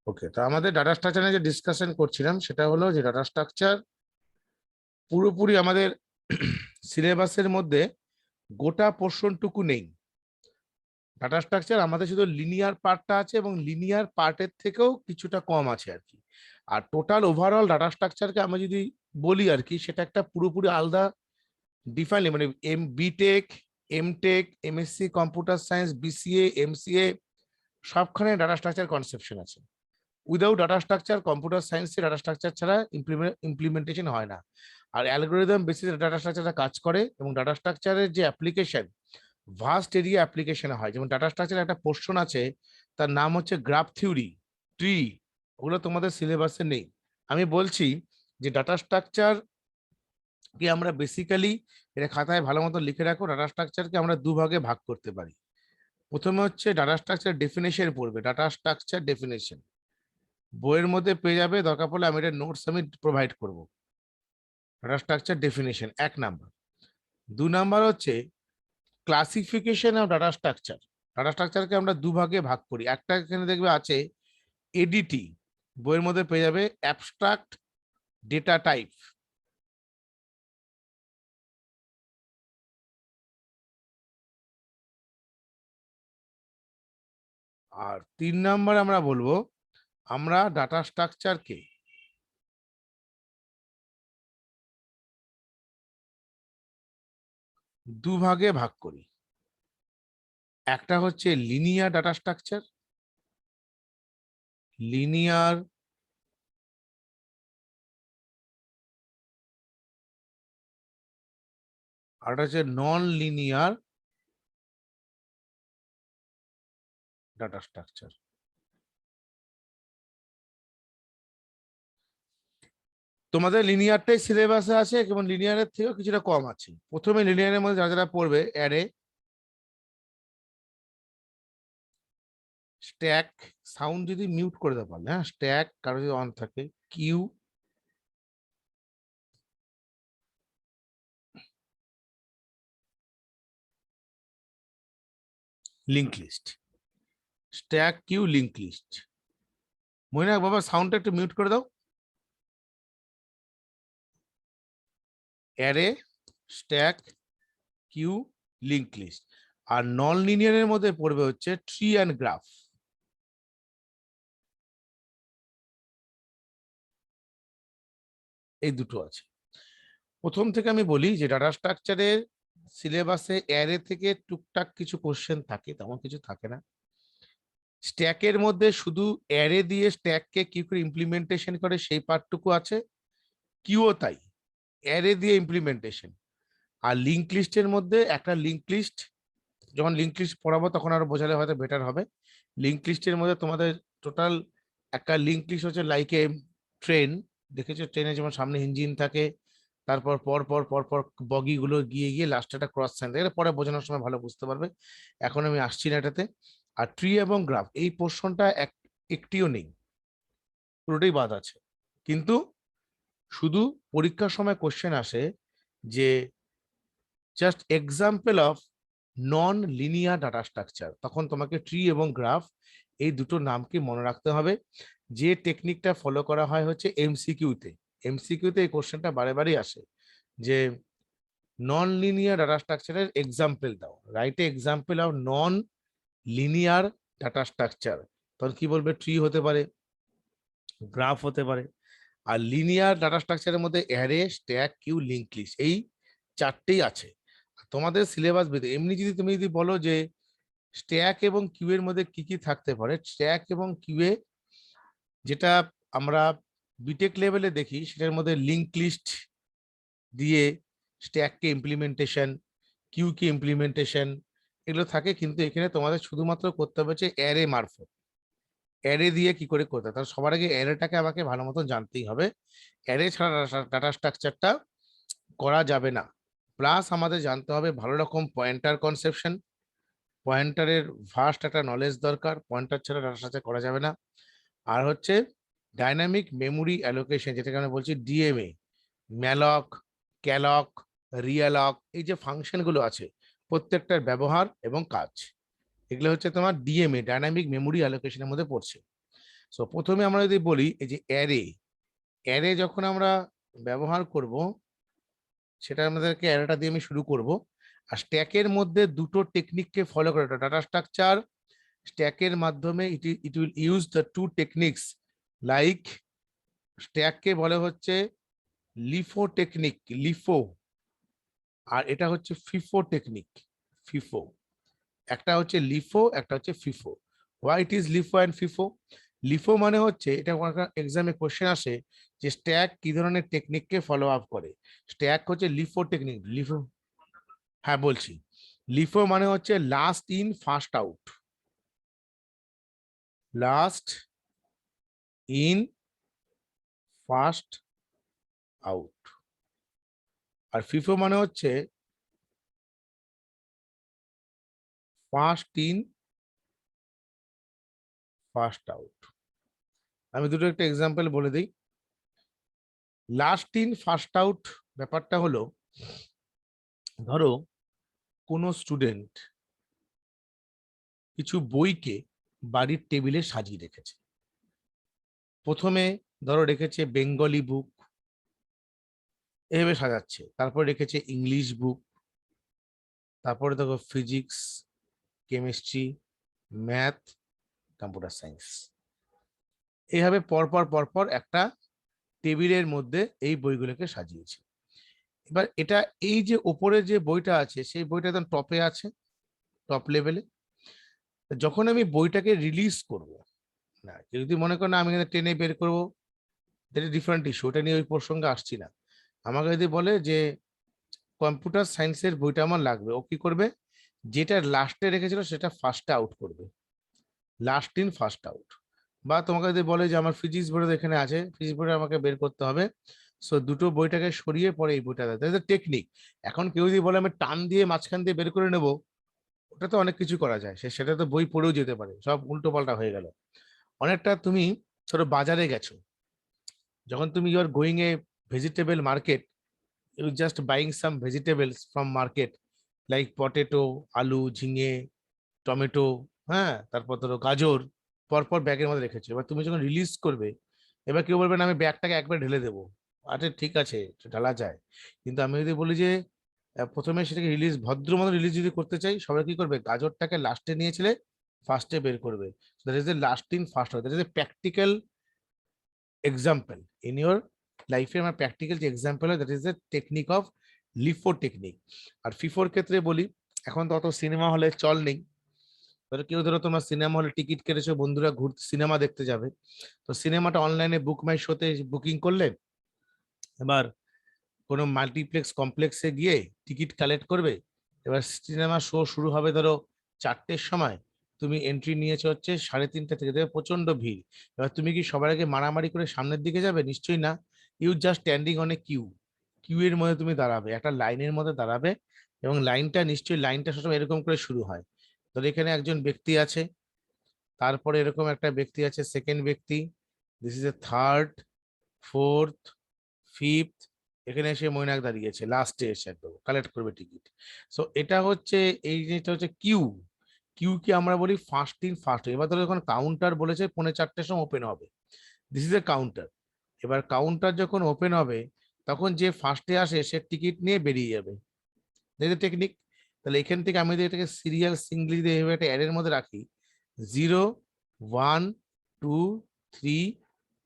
ওকে, তো আমাদের data structure যে ডিসকাশন করছিলাম সেটা হলো যে ডাটা স্ট্রাকচার পুরোপুরি আমাদের সিলেবাসের মধ্যে গোটা পোর্শনটুকু নেই। ডাটা স্ট্রাকচার আমাদের শুধু লিনিয়ার পার্টটা আছে এবং লিনিয়ার পার্টের থেকেও কিছুটা কম আছে আর কি। আর টোটাল ওভারঅল ডাটা স্ট্রাকচারকে আমরা যদি বলি আর কি, সেটা একটা পুরোপুরি আলাদা ডিফাইন, মানে BTech, MTech, MSc computer science, BCA, MCA সবখানে ডাটা স্ট্রাকচার কনসেপশন আছে। উইদাউট ডাটা স্ট্রাকচার, কম্পিউটার সায়েন্সে ডাটা স্ট্রাকচার ছাড়া ইমপ্লিমেন্টেশন হয় না। আর অ্যালগোরিদম বেসিস ডাটা স্ট্রাকচারটা কাজ করে, এবং ডাটা স্ট্রাকচারের যে অ্যাপ্লিকেশন ভাস্ট এরিয়া অ্যাপ্লিকেশন হয়। যেমন ডাটা স্ট্রাকচার একটা পোর্শন আছে, তার নাম হচ্ছে গ্রাফ থিওরি, ট্রি। ওগুলো তোমাদের সিলেবাসে নেই। আমি বলছি যে ডাটা স্ট্রাকচার কে আমরা বেসিক্যালি, এটা খাতায় ভালো মতো লিখে রাখো, ডাটা স্ট্রাকচারকে আমরা দুভাগে ভাগ করতে পারি। প্রথমে হচ্ছে ডাটা স্ট্রাকচার ডেফিনেশন পড়বে, ডাটা স্ট্রাকচার ডেফিনেশন বইয়ের মধ্যে পেয়ে যাবে, দরকার পড়লে আমি এটা নোটস আমি প্রোভাইড করব। Data structure definition 1 number. 2 number হচ্ছে classification of data structure. Data স্ট্রাকচারকে আমরা দুভাগে ভাগ করি। একটা এখানে দেখবে আছে এডিটি, বইয়ের মধ্যে পেয়ে যাবে অ্যাবস্ট্রাক্ট ডেটা টাইপ। আর 3 নাম্বার আমরা বলবো, আমরা ডাটা স্ট্রাকচারকে দুভাগে ভাগ করি। একটা হচ্ছে লিনিয়ার ডাটা স্ট্রাকচার, লিনিয়ার আর হচ্ছে নন লিনিয়ার ডাটা স্ট্রাকচার। তোমাদের লিনিয়ারটাই সিলেবাসে আছে এবং লিনিয়ারের থেকেও কিছুটা কম আছে। প্রথমে লিনিয়ারের মধ্যে যারা যারা পড়বে, অ্যারে, স্ট্যাক, সাউন্ড যদি মিউট করে দেওয়া পারলে, হ্যাঁ, স্ট্যাক কারো যদি অন থাকে, queue, link list. Stack, queue, link list. মনে রাখ বাবা, সাউন্ডটা একটু মিউট করে দাও। Array, stack, queue, link list. আর নন লিনিয়ারের মধ্যে পড়বে হচ্ছে ট্রি অ্যান্ড গ্রাফ। এই দুটো আছে। প্রথম থেকে আমি বলি যে ডাটা স্ট্রাকচারের সিলেবাসে অ্যারে থেকে টুকটাক কিছু কোশ্চেন থাকে, তেমন কিছু থাকে না। স্ট্যাকের মধ্যে শুধু অ্যারে দিয়ে স্ট্যাককে কি করে ইমপ্লিমেন্টেশন করে সেই পার্টটুকু আছে, কিউও তাই, অ্যারে দিয়ে ইমপ্লিমেন্টেশন। আর লিঙ্ক লিস্টের মধ্যে একটা লিঙ্ক লিস্ট, যখন লিঙ্ক লিস্ট পড়াবো তখন আরো বোঝালে হয়তো বেটার হবে। লিঙ্ক লিস্টের মধ্যে তোমাদের টোটাল একটা লিঙ্ক লিস্ট হচ্ছে লাইক এ ট্রেন। দেখেছো ট্রেনে যেমন সামনে ইঞ্জিন থাকে, তারপর পর পর পর পর বগিগুলো গিয়ে গিয়ে লাস্টে একটা ক্রস সাইন থাকে, পরে বোঝানোর সময় ভালো বুঝতে পারবে, এখন আমি আসছি না এটাতে। আর ট্রি এবং গ্রাফ এই পোর্শনটা একটিও নেই, পুরোটাই বাদ আছে। কিন্তু শুধু পরীক্ষার সময় কোশ্চেন আসে যে just example of non linear data structure, তখন তোমাকে ট্রি এবং গ্রাফ এই দুটো নামকে মনে রাখতে হবে। যে টেকনিকটা ফলো করা হয় হচ্ছে এমসিকিউতে, এমসিকিউতে এই কোশ্চেনটা বারে বারেই আসে যে নন লিনিয়ার ডাটা স্ট্রাকচারের এক্সাম্পল দাও, right example of non linear data structure. তখন কি বলবে? ট্রি হতে পারে, গ্রাফ হতে পারে। আর লিনিয়ার ডাটা স্ট্রাকচারের মধ্যে array, stack, queue, link list, এই চারটেই আছে। তোমাদের সিলেবাস বেঁধে এমনি যদি তুমি যদি বলো যে স্ট্যাক এবং কিউ এর মধ্যে কি কি থাকতে পারে, স্ট্যাক এবং কিউ এ যেটা আমরা বিটেক লেভেলে দেখি সেটার মধ্যে লিঙ্ক লিস্ট দিয়ে স্ট্যাককে ইমপ্লিমেন্টেশন, কিউ কে ইমপ্লিমেন্টেশন, এগুলো থাকে। কিন্তু এখানে তোমাদের শুধুমাত্র করতে হবে হচ্ছে অ্যারে মারফত, অ্যারে দিয়ে কি করে করতে হয়। তাহলে সবার আগে অ্যারেটাকে আমাকে ভালো মতো জানতেই হবে। অ্যারে ছাড়া ডাটা স্ট্রাকচারটা করা যাবে না। প্লাস আমাদের জানতে হবে ভালো রকম পয়েন্টার কনসেপশন, পয়েন্টারের ভাস্ট একটা নলেজ দরকার, পয়েন্টার ছাড়া ডাটা স্ট্রাকচার করা যাবে না। আর হচ্ছে ডাইনামিক মেমোরি অ্যালোকেশন, যেটাকে আমরা বলছি ডিএমএ, ম্যালক, ক্যালক, রিয়ালক, এই যে ফাংশনগুলো আছে প্রত্যেকটার ব্যবহার এবং কাজ, এগুলো হচ্ছে তোমার ডিএমএ, ডাইনামিক মেমোরি অ্যালোকেশনের মধ্যে পড়ছে। সো প্রথমে আমরা যদি বলি এই যে অ্যারে, অ্যারে যখন আমরা ব্যবহার করব, সেটা আমাদেরকে অ্যারেটা দিয়ে আমি শুরু করব। আর স্ট্যাকের মধ্যে দুটো টেকনিককে ফলো করে, ডাটা স্ট্রাকচার স্ট্যাকের মাধ্যমে it will use the two techniques, like স্ট্যাককে বলে হচ্ছে লিফো টেকনিক, লিফো, আর এটা হচ্ছে ফিফো টেকনিক, ফিফো। একটা হচ্ছে লিফো, একটা হচ্ছে FIFO. Why it is LIFO and FIFO? LIFO মানে হচ্ছে, এটা এক্সামে কোশ্চেন আসে যে স্ট্যাক কি ধরনের টেকনিককে ফলো আপ করে। স্ট্যাক হচ্ছে লিফো টেকনিক, লিফো, হ্যাঁ বলছি। লিফো মানে হচ্ছে last in first out, last in first out. আর ফিফো মানে হচ্ছে ফার্স্ট ইন ফার্স্ট আউট। আমি দুটো একটা এক্সাম্পল বলে দিই। লাস্ট ইন ফার্স্ট আউট ব্যাপারটা হলো, ধরো কোনো স্টুডেন্ট কিছু বইকে বাড়ির টেবিলে সাজিয়ে রেখেছে। প্রথমে ধরো রেখেছে বেঙ্গলি বুক, এভাবে সাজাচ্ছে, তারপর রেখেছে ইংলিশ বুক, তারপরে দেখো physics, chemistry, math, computer science, এইভাবে পরপর পরপর একটা টেবিলের মধ্যে এই বইগুলোকে সাজিয়েছে। এবার এটা, এই যে ওপরে যে বইটা আছে সেই বইটা একদম টপে আছে, টপ লেভেলে। যখন আমি বইটাকে রিলিজ করব, না কেউ যদি মনে করে না আমি টেনে বের করবো, এটা ডিফারেন্ট ইস্যু, ওটা নিয়ে ওই প্রসঙ্গে আসছি না। আমাকে যদি বলে যে কম্পিউটার সায়েন্সের বইটা আমার লাগবে, ও কি করবে, যেটা লাস্টে রেখেছিল সেটা ফার্স্টে আউট করবে, লাস্ট ইন ফার্স্ট আউট। বা তোমাকে যদি বলে যে আমার ফিজিক্স বইটা এখানে আছে, ফিজিক্স বইটা আমাকে বের করতে হবে, সো দুটো বইটাকে সরিয়ে পরে এই বইটা দেয়, টেকনিক। এখন কেউ যদি বলে আমি টান দিয়ে মাঝখান দিয়ে বের করে নেবো, ওটা তো অনেক কিছু করা যায়, সেটা তো বই পড়েও যেতে পারে, সব উল্টো পাল্টা হয়ে গেল। অনেকটা তুমি ধরো বাজারে গেছো, যখন তুমি you are going a vegetable market, you just buying some vegetables from market, like potato, আলু, ঝিঙে, টমেটো, হ্যাঁ, তারপর ধরো গাজর, পরপর ব্যাগের মধ্যে রেখেছো। এবার তুমি যখন রিলিজ করবে, এবার কেউ বলবে না আমি ব্যাগটাকে একবার ঢেলে দেবো, আচ্ছা ঠিক আছে ঢালা যায়। কিন্তু আমি যদি বলি যে প্রথমে সেটাকে রিলিজ, ভদ্র মতো রিলিজ যদি করতে চাই, সবাই কি করবে, গাজরটাকে লাস্টে নিয়েছিলে, ফার্স্টে বের করবে। That is a last in first, that is a practical example in your লাইফে। আমার প্র্যাকটিক্যাল যে এক্সাম্পল হয়, that is the technique of LIFO technique. আর ফিফোর ক্ষেত্রে বলি, এখন তো অত সিনেমা হলে চল নেই, ধরো কেউ ধরো তোমার সিনেমা হলে টিকিট কেটেছো, বন্ধুরা ঘুরতে সিনেমা দেখতে যাবে, তো সিনেমাটা অনলাইনে বুক মাই শোতে বুকিং করলে, এবার কোনো মাল্টিপ্লেক্স কমপ্লেক্সে গিয়ে টিকিট কালেক্ট করবে। এবার সিনেমা শো শুরু হবে ধরো 4টের সময়, তুমি এন্ট্রি নিয়েছো হচ্ছে 3:30 থেকে, দেখবে প্রচন্ড ভিড়। এবার তুমি কি সবার আগে মারামারি করে সামনের দিকে যাবে? নিশ্চয়ই না। You just standing on a queue, queue এর মধ্যে তুমি দাঁড়াবে, একটা লাইনের মধ্যে দাঁড়াবে, এবং লাইনটা নিশ্চয়ই, লাইনটা সবসময় এরকম করে শুরু হয়, ধর এখানে একজন ব্যক্তি আছে, তারপরে এরকম একটা ব্যক্তি আছে, সেকেন্ড ব্যক্তি, this is a third, fourth, fifth, এখানে এসে মৈনাক দাঁড়িয়েছে লাস্টে এসে একদম কালেক্ট করবে টিকিট। সো এটা হচ্ছে, এই জিনিসটা হচ্ছে কিউ। কিউ কি আমরা বলি ফার্স্ট ইন ফার্স্ট। এবার ধরো যখন কাউন্টার বলেছে 4:45 সময় ওপেন হবে, দিস ইজ এ কাউন্টার। এবার কাউন্টার যখন ওপেন হবে, তখন যে ফার্স্টে আসে সে টিকিট নিয়ে বেরিয়ে যাবে, টেকনিক। তাহলে এখান থেকে আমি যদি এটাকে সিরিয়াল সিঙ্গলি দিয়ে একটা অ্যারের মধ্যে রাখি, 0, 1, 2, 3,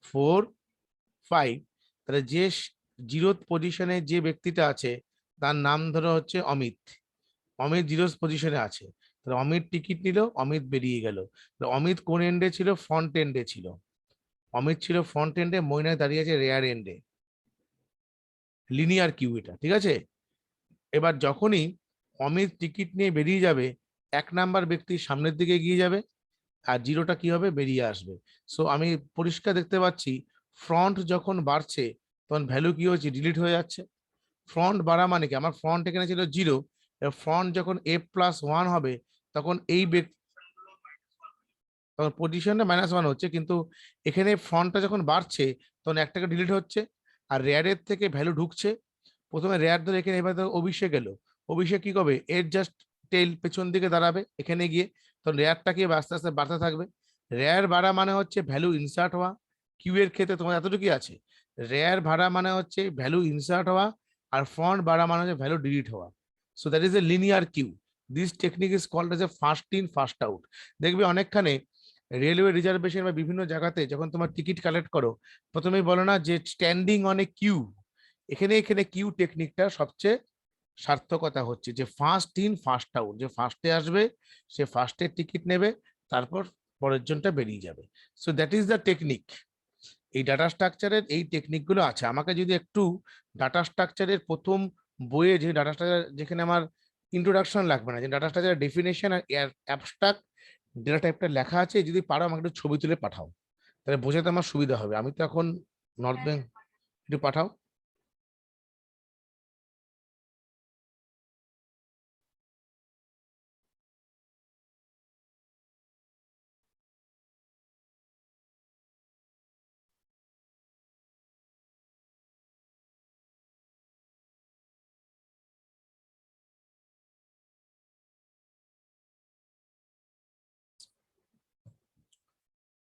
4, 5, তাহলে যে 0th পজিশনে যে ব্যক্তিটা আছে তার নাম ধরো হচ্ছে অমিত। অমিত 0th পজিশনে আছে, তাহলে অমিত টিকিট নিল, অমিত বেরিয়ে গেল। অমিত কোন এন্ডে ছিল? ফ্রন্ট এন্ডে ছিল। অমিত ছিল ফ্রন্ট এন্ডে, মৈনাক দাঁড়িয়ে আছে রেয়ার এন্ডে, লিনিয়ার কিউ এটা, ঠিক আছে। এবার যখনই অমিত টিকিট নিয়ে বেরিয়ে যাবে, 1 নাম্বার ব্যক্তি সামনের দিকে এগিয়ে যাবে, আর 0টা কি হবে? বেরিয়ে আসবে। সো আমি পরিষ্কার দেখতে পাচ্ছি, ফ্রন্ট যখন বাড়ছে তখন ভ্যালু কি হচ্ছে? ডিলিট হয়ে যাচ্ছে। ফ্রন্ট বাড়া মানে কি, আমার ফ্রন্ট এখানে ছিল 0, ফ্রন্ট যখন f+1 হবে, তখন এই ব্যক্তি, তখন পজিশনটা -1 হচ্ছে, কিন্তু এখানে ফ্রন্টটা যখন বাড়ছে তখন একটাকে ডিলিট হচ্ছে, আর রেয়ারের থেকে ভ্যালু ঢুকছে। প্রথমে রেয়ার ধরে এখানে, এবার ধরো অভিষেক গেল, অভিষেক কি করবে? এর জাস্ট টেল পেছন দিকে দাঁড়াবে এখানে গিয়ে, তখন রেয়ারটা কি আস্তে আস্তে বাড়তে থাকবে। রেয়ার ভাড়া মানে হচ্ছে ভ্যালু ইনসার্ট হওয়া, কিউ এর ক্ষেত্রে তোমার এতটুকুই আছে। রেয়ার ভাড়া মানে হচ্ছে ভ্যালু ইনসার্ট হওয়া, আর ফন্ট ভাড়া মানে হচ্ছে ভ্যালু ডিলিট হওয়া। So that is a linear queue. This technique is called as a first in first out. দেখবে অনেকখানে রেলওয়ে রিজার্ভেশন বা বিভিন্ন জায়গাতে যখন তোমার টিকিট কালেক্ট করো, প্রথমেই বলো না যে স্ট্যান্ডিং অন এ কিউ। এখানে এখানে কিউ টেকনিকটা সবচেয়ে সার্থকতা হচ্ছে, যে ফার্স্ট ইন ফার্স্ট আউট, যে ফার্স্টে আসবে সে ফার্স্টের টিকিট নেবে, তারপর পরের জনটা বেরিয়ে যাবে। So that is the technique. এই ডাটা স্ট্রাকচারের এই টেকনিকগুলো আছে। আমাকে যদি একটু ডাটা স্ট্রাকচারের প্রথম বইয়ে, যে ডাটা স্ট্রাকচার যেখানে আমার ইন্ট্রোডাকশন লাগবে না, যে ডাটা স্ট্রাকচারের ডেফিনেশন আর অ্যাবস্ট্রাক্ট ডেটা টাইপটা লেখা আছে, যদি পারো আমাকে একটু ছবি তুলে পাঠাও, তাহলে বোঝাতে আমার সুবিধা হবে। আমি তো এখন নর্থ বেঙ্গল, একটু পাঠাও।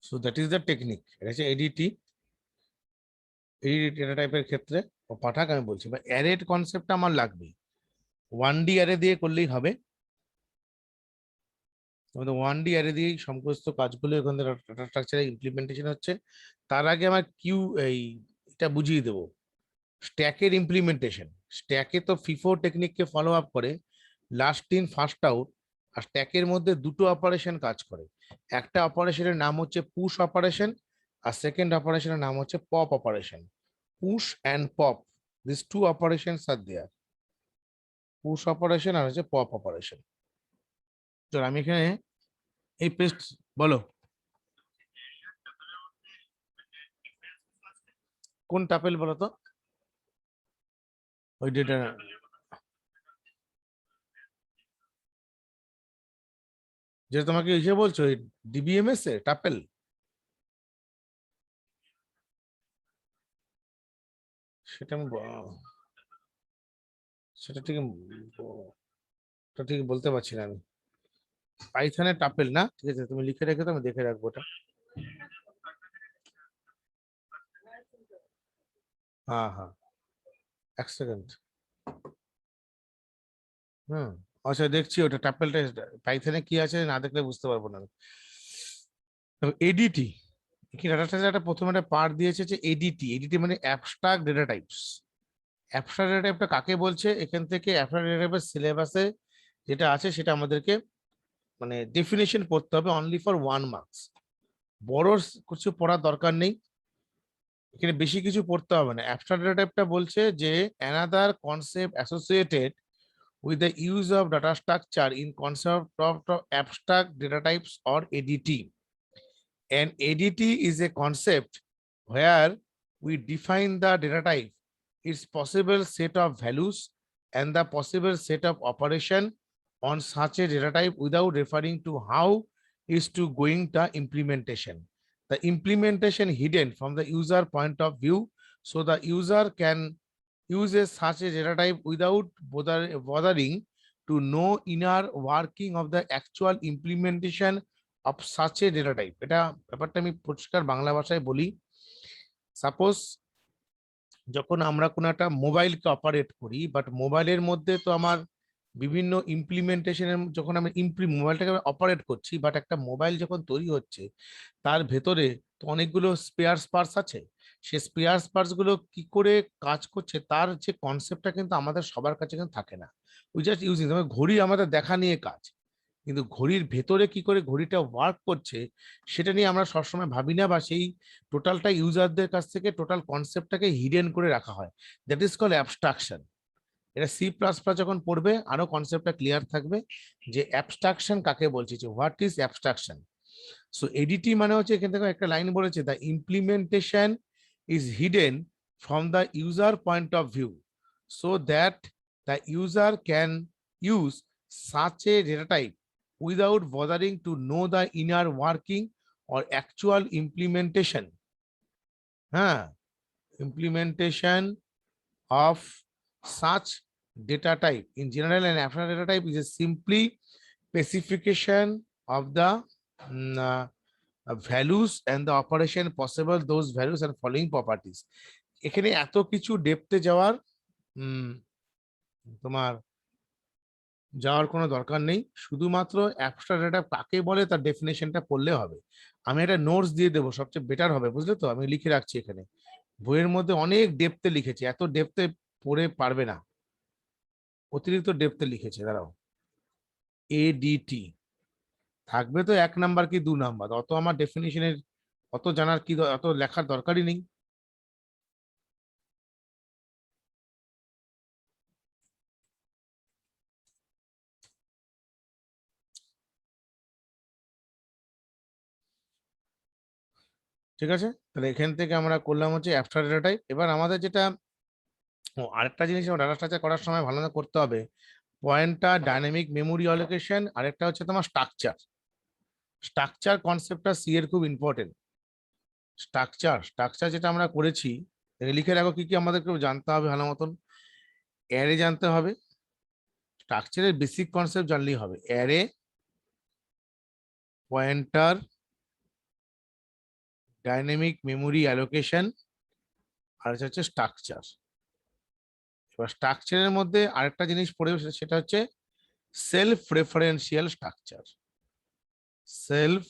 So that is the technique. এটা হচ্ছে এডিটি। এই ডেটা টাইপের ক্ষেত্রে ও পাঠাক, আমি বলছি বা অ্যারের কনসেপ্টটা আমার লাগবে। 1D অ্যারে দিয়ে করলেই হবে। আমাদের 1D অ্যারে দিয়েই সমস্ত কাজগুলো এখান থেকে ডাটা স্ট্রাকচারে ইমপ্লিমেন্টেশন হচ্ছে। তার আগে আমার কিউ এই এটা বুঝিয়ে দেবো স্ট্যাকের ইমপ্লিমেন্টেশন। স্ট্যাকে তো ফিফো টেকনিককে ফলো আপ করে, লাস্ট ইন ফার্স্ট আউট। আর স্ট্যাকের মধ্যে দুটো অপারেশন কাজ করে। একটা অপারেশনের নাম হচ্ছে পুশ অপারেশন, আর সেকেন্ড অপারেশনের নাম হচ্ছে pop operation. Push and pop, this two operations are there. Push operation আর হচ্ছে পপ অপারেশন। চল আমি এখানে এই পেস্ট, বলো কোন টাপেল বলো তো? ওই ডেটা, যে তোমাকে ইসে বলছো ডিবিএমএস এ টাপেল, সেটা আমি সেটা ঠিক ওটা ঠিক বলতে পারছি না আমি। পাইথনের টাপেল না, ঠিক আছে তুমি লিখে রেখে তো আমি দেখে রাখবো ওটা। হ্যাঁ হ্যাঁ, এক সেকেন্ড। হুম, আচ্ছা দেখছি ওটা টাপেলটা পাইথনে কি আছে, না দেখলে বুঝতে পারবো না। এডিটি কি ডাটা স্ট্রাকচারটা প্রথমে একটা পার্ট দিয়েছে যে এডিটি। এডিটি মানে abstract data types. Abstract data টাইপটা কাকে বলছে, এখান থেকে অ্যাবস্ট্রাক্ট ডেটা টাইপের সিলেবাসে যেটা আছে সেটা আমাদেরকে মানে ডেফিনেশন পড়তে হবে অনলি ফর 1 মার্কস। বড় কিছু পড়ার দরকার নেই, এখানে বেশি কিছু পড়তে হবে না। অ্যাবস্ট্রাক্ট ডেটা টাইপটা বলছে যে another concept associated with the use of data structure in concept of abstract data types or ADT. An ADT is a concept where we define the data type, its possible set of values, and the possible set of operation on such a data type without referring to how is to going the implementation. The implementation hidden from the user point of view, so the user can uses such a data type without bothering to know inner working of the actual implementation of such a data type. এটা ব্যাপারটা আমি পরিষ্কার বাংলা ভাষায় বলি। Suppose যখন আমরা কোনো একটা মোবাইলকে অপারেট করি, বাট মোবাইলের মধ্যে তো আমার বিভিন্ন ইমপ্লিমেন্টেশনের, যখন আমি মোবাইলটাকে অপারেট করছি, বাট একটা মোবাইল যখন তৈরি হচ্ছে তার ভেতরে তো অনেকগুলো স্পেয়ার পার্টস আছে। সে স্পেয়ার পার্টস গুলো কি করে কাজ করছে তার যে কনসেপ্টটা কিন্তু আমাদের সবার কাছে কিন্তু থাকে না। উই জাস্ট ইউজিং, ঘড়ি আমাদের দেখা নিয়ে কাজ, কিন্তু ঘড়ির ভেতরে কি করে ঘড়িটা ওয়ার্ক করছে সেটা নিয়ে আমরা সবসময় ভাবি না, বা সেই টোটালটা ইউজারদের কাছ থেকে টোটাল কনসেপ্টটাকে হিডেন করে রাখা হয়। That is call abstraction. এটা C++ যখন পড়বে আরো কনসেপ্টটা ক্লিয়ার থাকবে যে অ্যাবস্ট্রাকশন কাকে বলছে, যে হোয়াট ইজ অ্যাবস্ট্রাকশন। সো এডিটি মানে হচ্ছে, এখান থেকে একটা লাইন বলেছে, the implementation is hidden from the user point of view, so that the user can use such a data type without bothering to know the inner working or actual implementation. হ্যাঁ, implementation of such data type. In general, an abstract data type is a simply specification of the values and the operation possible those values and following properties. এখানে এত কিছু ডেপথে যাওয়ার তোমার যাওয়ার কোনো দরকার নেই, শুধুমাত্র অ্যাবস্ট্রাক্ট ডেটা কাকে বলে তার ডেফিনেশনটা পড়লে হবে। আমি একটা নোটস দিয়ে দেবো, সবচেয়ে বেটার হবে, বুঝলে তো? আমি লিখে রাখছি এখানে, বইয়ের মধ্যে অনেক ডেপথে লিখেছি, এত ডেপথে পড়ে পারবে না, অতিরিক্ত ডেপথে লিখেছে। দাঁড়াও, এডিটি থাকবে তো 1 নাম্বার কি 2 নাম্বার, অত আমার ডেফিনেশনের অত জানার কি অত লেখার দরকারই নেই। ঠিক আছে, তাহলে এখান থেকে আমরা করলাম হচ্ছে অ্যাবস্ট্রাক্ট ডেটা টাইপ। এবার আমাদের যেটা আরেকটা জিনিস ডাটা স্ট্রাকচার করার সময় ভালো না করতে হবে, পয়েন্টার, ডাইনামিক মেমোরি অ্যালোকেশন, আরেকটা হচ্ছে তোমার স্ট্রাকচার। স্ট্রাকচার কনসেপ্টটা সি এর খুব ইম্পর্টেন্ট। স্ট্রাকচার যেটা আমরা করেছি, লিখে রাখো কি কি আমাদেরকে জানতে হবে ভালো মতন। অ্যারে জানতে হবে, স্ট্রাকচারের বেসিক কনসেপ্ট জানলেই হবে। Array, pointer, dynamic memory allocation, আর হচ্ছে স্ট্রাকচার। এবার স্ট্রাকচারের মধ্যে আরেকটা জিনিস পড়ে, সেটা হচ্ছে self referential structure. Self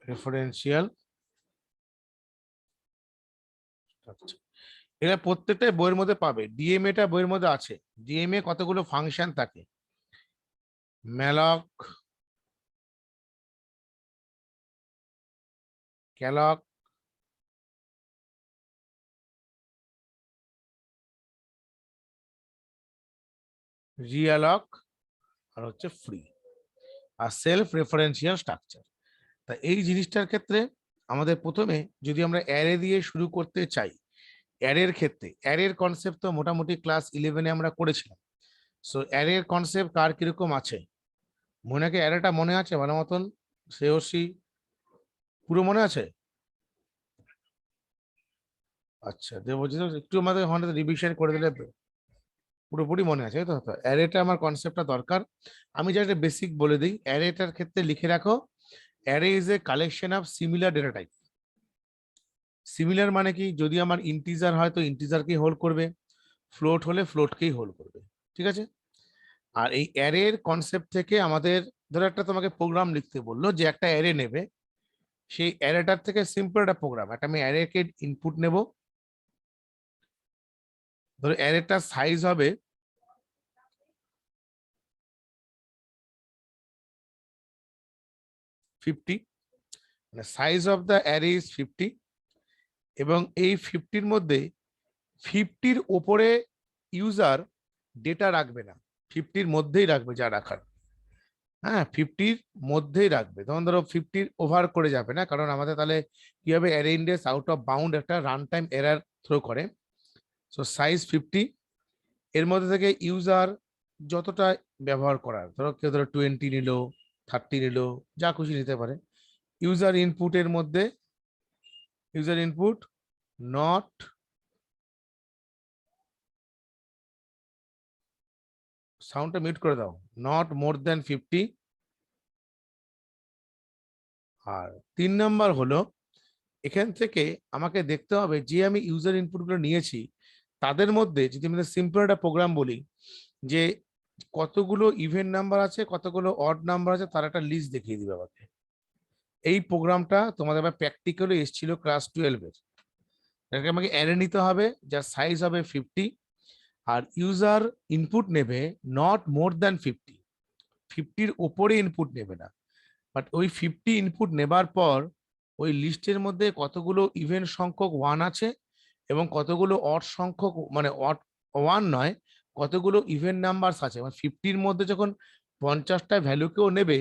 referential structure, এটা প্রত্যেকটাই বইয়ের মধ্যে পাবে। ডিএমএ টা বইয়ের মধ্যে আছে। ডিএমএ কতগুলো ফাংশন থাকে, ম্যালক, ক্যালক, রিয়ালক, আর হচ্ছে ফ্রি, আর সেলফ রেফারেন্সিয়াল স্ট্রাকচার। তা এই জিনিসটার ক্ষেত্রে আমাদের প্রথমে যদি আমরা অ্যারে দিয়ে শুরু করতে চাই, অ্যারের ক্ষেত্রে অ্যারের কনসেপ্ট তো মোটামুটি ক্লাস 11-এ আমরা করেছিলাম। সো অ্যারের কনসেপ্ট কার কিরকম আছে, মনেকে অ্যারেটা মনে আছে ভালো মতন? শ্রেয়সী পুরো মনে আছে? আচ্ছা, দেবজিৎ একটু আমাদের রিভিশন করে দিলে পুরোপুরি মনে আছে, তাই তো? অ্যারেটা আমার কনসেপ্টটা দরকার। আমি যা একটা বেসিক বলে দিই, অ্যারেটার ক্ষেত্রে লিখে রাখো, array is a collection of similar data type. Similar মানে কি, যদি আমার ইন্টিজার হয় তো ইন্টিজারকেই হোল্ড করবে, ফ্লোট হলে ফ্লোটকেই হোল্ড করবে, ঠিক আছে? আর এই অ্যারের কনসেপ্ট থেকে আমাদের, ধরো একটা তোমাকে প্রোগ্রাম লিখতে বললো যে একটা অ্যারে নেবে, সেই অ্যারেটার থেকে সিম্পল একটা প্রোগ্রাম, একটা আমি অ্যারেকে ইনপুট নেব, ধরো অ্যারেটার সাইজ হবে 50, মানে size of the array is 50, এবং এই 50-র মধ্যে 50-র ওপরে ইউজার ডেটা রাখবে না, 50-র মধ্যেই রাখবে যা রাখার। হ্যাঁ, 50-র মধ্যেই রাখবে, তখন ধরো 50-র ওভার করে যাবে না, কারণ আমাদের তাহলে কি হবে, array index out of bound একটা রান টাইম এরার থ্রো করে। সো সাইজ 50, এর মধ্যে থেকে ইউজার যতটা ব্যবহার করার, ধরো কেউ ধরো 20 নিল, 30 নিল, যা খুশি নিতে পারে। ইউজার ইনপুটের মধ্যে, ইউজার ইনপুট নট, সাউন্ডটা মিউট করে দাও, নট মোর দ্যান 50। আর 3 নাম্বার হলো, এখান থেকে আমাকে দেখতে হবে যে আমি ইউজার ইনপুট গুলো নিয়েছি তাদের মধ্যে, যদি আমি সিম্পল একটা প্রোগ্রাম বলি, যে কতগুলো ইভেন নাম্বার আছে, কতগুলো অড নাম্বার আছে, তার একটা লিস্ট দেখিয়ে দিবে আমাকে। এই প্রোগ্রামটা তোমাদের প্র্যাকটিক্যালি এসেছিল ক্লাস 12-এর। এটাকে আমাকে অ্যারে নিতে হবে, যার সাইজ হবে 50, আর ইউজার ইনপুট নেবে নট মোর দ্যান 50, 50-র ওপরে ইনপুট নেবে না। বাট ওই 50 ইনপুট নেবার পর ওই লিস্টের মধ্যে কতগুলো ইভেন্ট সংখ্যক 1 আছে এবং কতগুলো অড সংখ্যক, মানে অড 1 নয়, কতগুলো ইভেন্ট নাম্বারস আছে। মানে 50-র মধ্যে যখন 50টা ভ্যালু কেউ নেবে,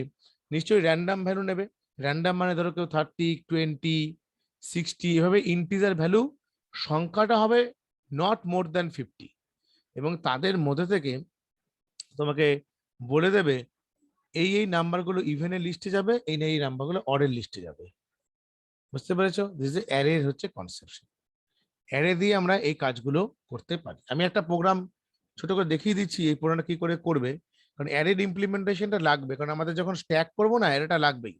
নিশ্চয়ই র্যান্ডাম ভ্যালু নেবে। র্যান্ডাম মানে ধরো কেউ 30, 20, 60, এভাবে ইন্টিজার ভ্যালু সংখ্যাটা হবে নট মোর দ্যান 50, এবং তাদের মধ্যে থেকে তোমাকে বলে দেবে এই নাম্বারগুলো ইভেনের লিস্টে যাবে, এই নাম্বারগুলো অডের লিস্টে যাবে। বুঝতে পেরেছো? দিস ইজ অ্যারে হচ্ছে কনসেপশন। অ্যারে দিয়ে আমরা এই কাজগুলো করতে পারি। আমি একটা প্রোগ্রাম ছোট করে দেখিয়ে দিচ্ছি এই প্রোগ্রামটা কি করে করবে, কারণ অ্যারের ইমপ্লিমেন্টেশনটা লাগবে, কারণ আমাদের যখন স্ট্যাক করবো না অ্যারেটা লাগবেই।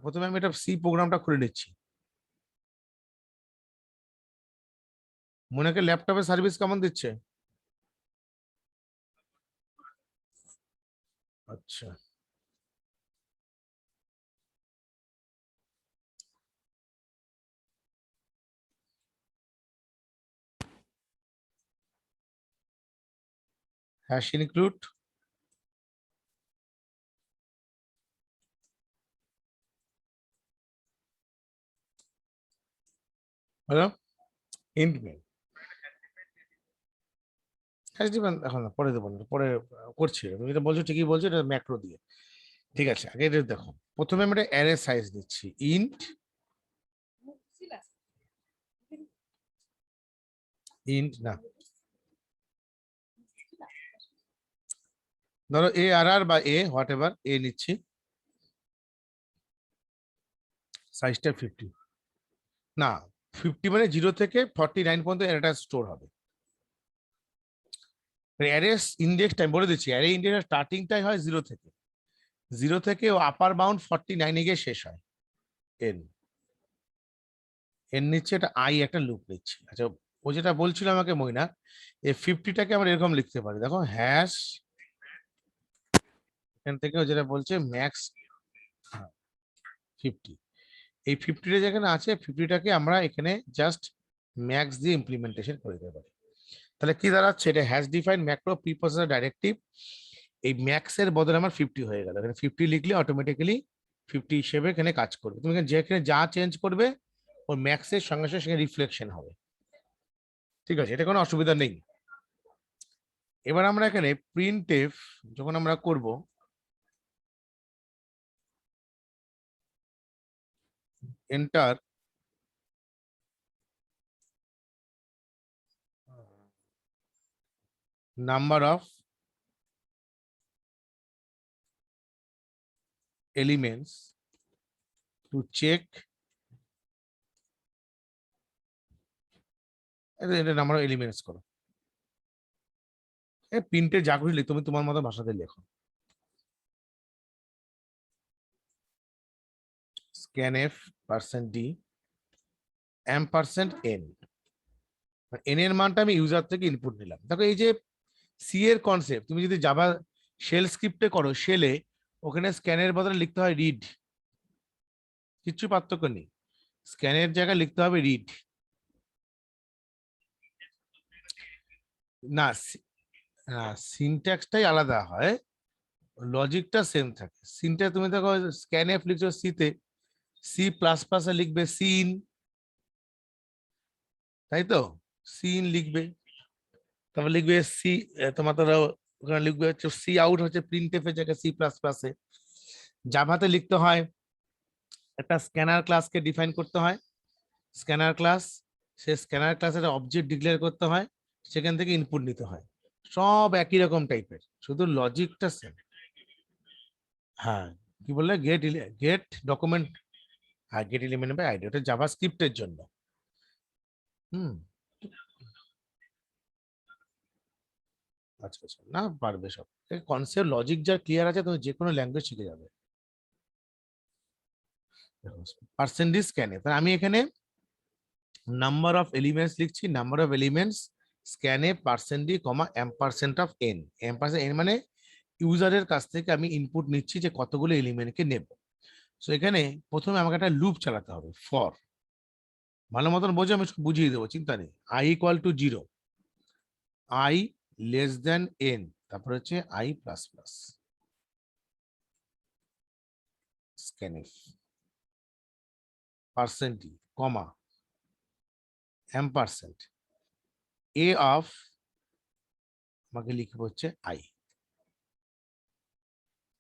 প্রথমে আমি এটা সি প্রোগ্রামটা খুলে নিচ্ছি। মনেকে ল্যাপটপে সার্ভিস কেমন দিচ্ছে? আচ্ছা, hash include, hello, int main, hash difference এখন না, পরে দেবো না, পরে করছি। তুমি যেটা বলছো ঠিকই বলছো, এটা ম্যাক্রো দিয়ে। ঠিক আছে, আগে এটা দেখো। প্রথমে আমি একটা অ্যারে সাইজ দিচ্ছি, ইন্ট না, ধরো এ আর আর বা এ হোয়াট এভার এ নিচ্ছি, সাইজটা 50, না 50 মানে 0 থেকে 49 পর্যন্ত এটা স্টোর হবে। অ্যারে ইন্ডেক্স টাইম বলে দিচ্ছি, অ্যারে ইন্ডেক্স স্টার্টিংটাই হয় 0 থেকে, 0 থেকে ও আপার বাউন্ড 49 গিয়ে শেষ হয়। এন এন নিচ্ছে, এটা আই একটা লুপ নিচ্ছি। আচ্ছা, ও যেটা বলছিল আমাকে মইনা, এই 50টাকে আমরা এরকম লিখতে পারি, দেখো হ্যাশ, এখান থেকে ও যেটা বলছে ম্যাক্স 50, এই 50টা যেখানে আছে 50টাকে আমরা এখানে জাস্ট ম্যাক্স দিয়ে ইমপ্লিমেন্টেশন করে দিতে পারি। তাহলে কি দাঁড়াচ্ছে, এটা হ্যাশ ডিফাইন ম্যাক্রো প্রিপ্রসেসর ডাইরেক্টিভ, এই ম্যাক্স এর বদলে আমার 50 হয়ে গেল। এখানে 50 লিখলে অটোমেটিক্যালি 50 হিসেবে এখানে কাজ করবে। তুমি যেখানে যা চেঞ্জ করবে ওর ম্যাক্স এর সঙ্গে সঙ্গে সেখানে রিফ্লেকশন হবে। ঠিক আছে, এটা কোনো অসুবিধা নেই। এবার আমরা এখানে প্রিন্ট এফ যখন আমরা করব, enter number of elements to check, এটা নাম্বার অফ এলিমেন্টস করো, প্রিন্টে যা খুশি লিখ, তুমি তোমার মতো ভাষাতে লেখো। scanf %d %n, এন এর মানটা আমি ইউজার থেকে ইনপুট নিলাম। দেখো এই যে সি এর কনসেপ্ট, তুমি যদি জাভা শেল স্ক্রিপ্টে করো, শেলে ওখানে স্ক্যানের বদলে লিখতে হয় রিড, কিচ্ছু পার্থক্য নেই, স্ক্যানের জায়গায় লিখতে হবে রিড। না, সিনট্যাক্সটাই আলাদা হয়, লজিকটা সেম থাকে। সিনটা তুমি দেখো স্ক্যান এফ লিখছো সিতে, সি প্লাস প্লাসে লিখবে সিন, তাই তো, সিন লিখবে, তারপর লিখবে সি, তোমার ধরো ওখানে লিখবে হচ্ছে সি আউট, হচ্ছে প্রিন্ট এফ এর জায়গায় সি প্লাস প্লাসে। জাভাতে লিখতে হয় একটা স্ক্যানার ক্লাসকে ডিফাইন করতে হয়, স্ক্যানার ক্লাস, সে স্ক্যানার ক্লাসের অবজেক্ট ডিক্লেয়ার করতে হয়, সেখান থেকে ইনপুট নিতে হয়, সব একই রকম টাইপের, শুধু লজিকটা সেম। হ্যাঁ, কি বললে, গেট ডকুমেন্ট, হ্যাঁ গেট এলিমেন্ট বাই আইডি, ওটা জাভা স্ক্রিপ্টের জন্য। হুম, আচ্ছা আচ্ছা, না পারবে সব, কনসেপ্ট লজিক যা ক্লিয়ার আছে তুমি যে কোনো ল্যাঙ্গুয়েজ শিখে যাবে। পার্সেন্টেজ স্ক্যানে, আমি এখানে নাম্বার অফ এলিমেন্টস লিখছি, নাম্বার অফ এলিমেন্টস স্ক্যানে %d, ampersand of n, ampersand n মানে ইউজারের কাছ থেকে আমি ইনপুট নিচ্ছি যে কতগুলো এলিমেন্টকে নেব। সো এখানে প্রথমে আমাকে একটা লুপ চালাতে হবে, ফর, ভালো মতন বোঝো, আমি বুঝিয়ে দেবো, চিন্তা নেই। i = 0, i n, তারপর হচ্ছে i plus plus, scanf %d, ampersand a of, আমাকে লিখবো হচ্ছে i।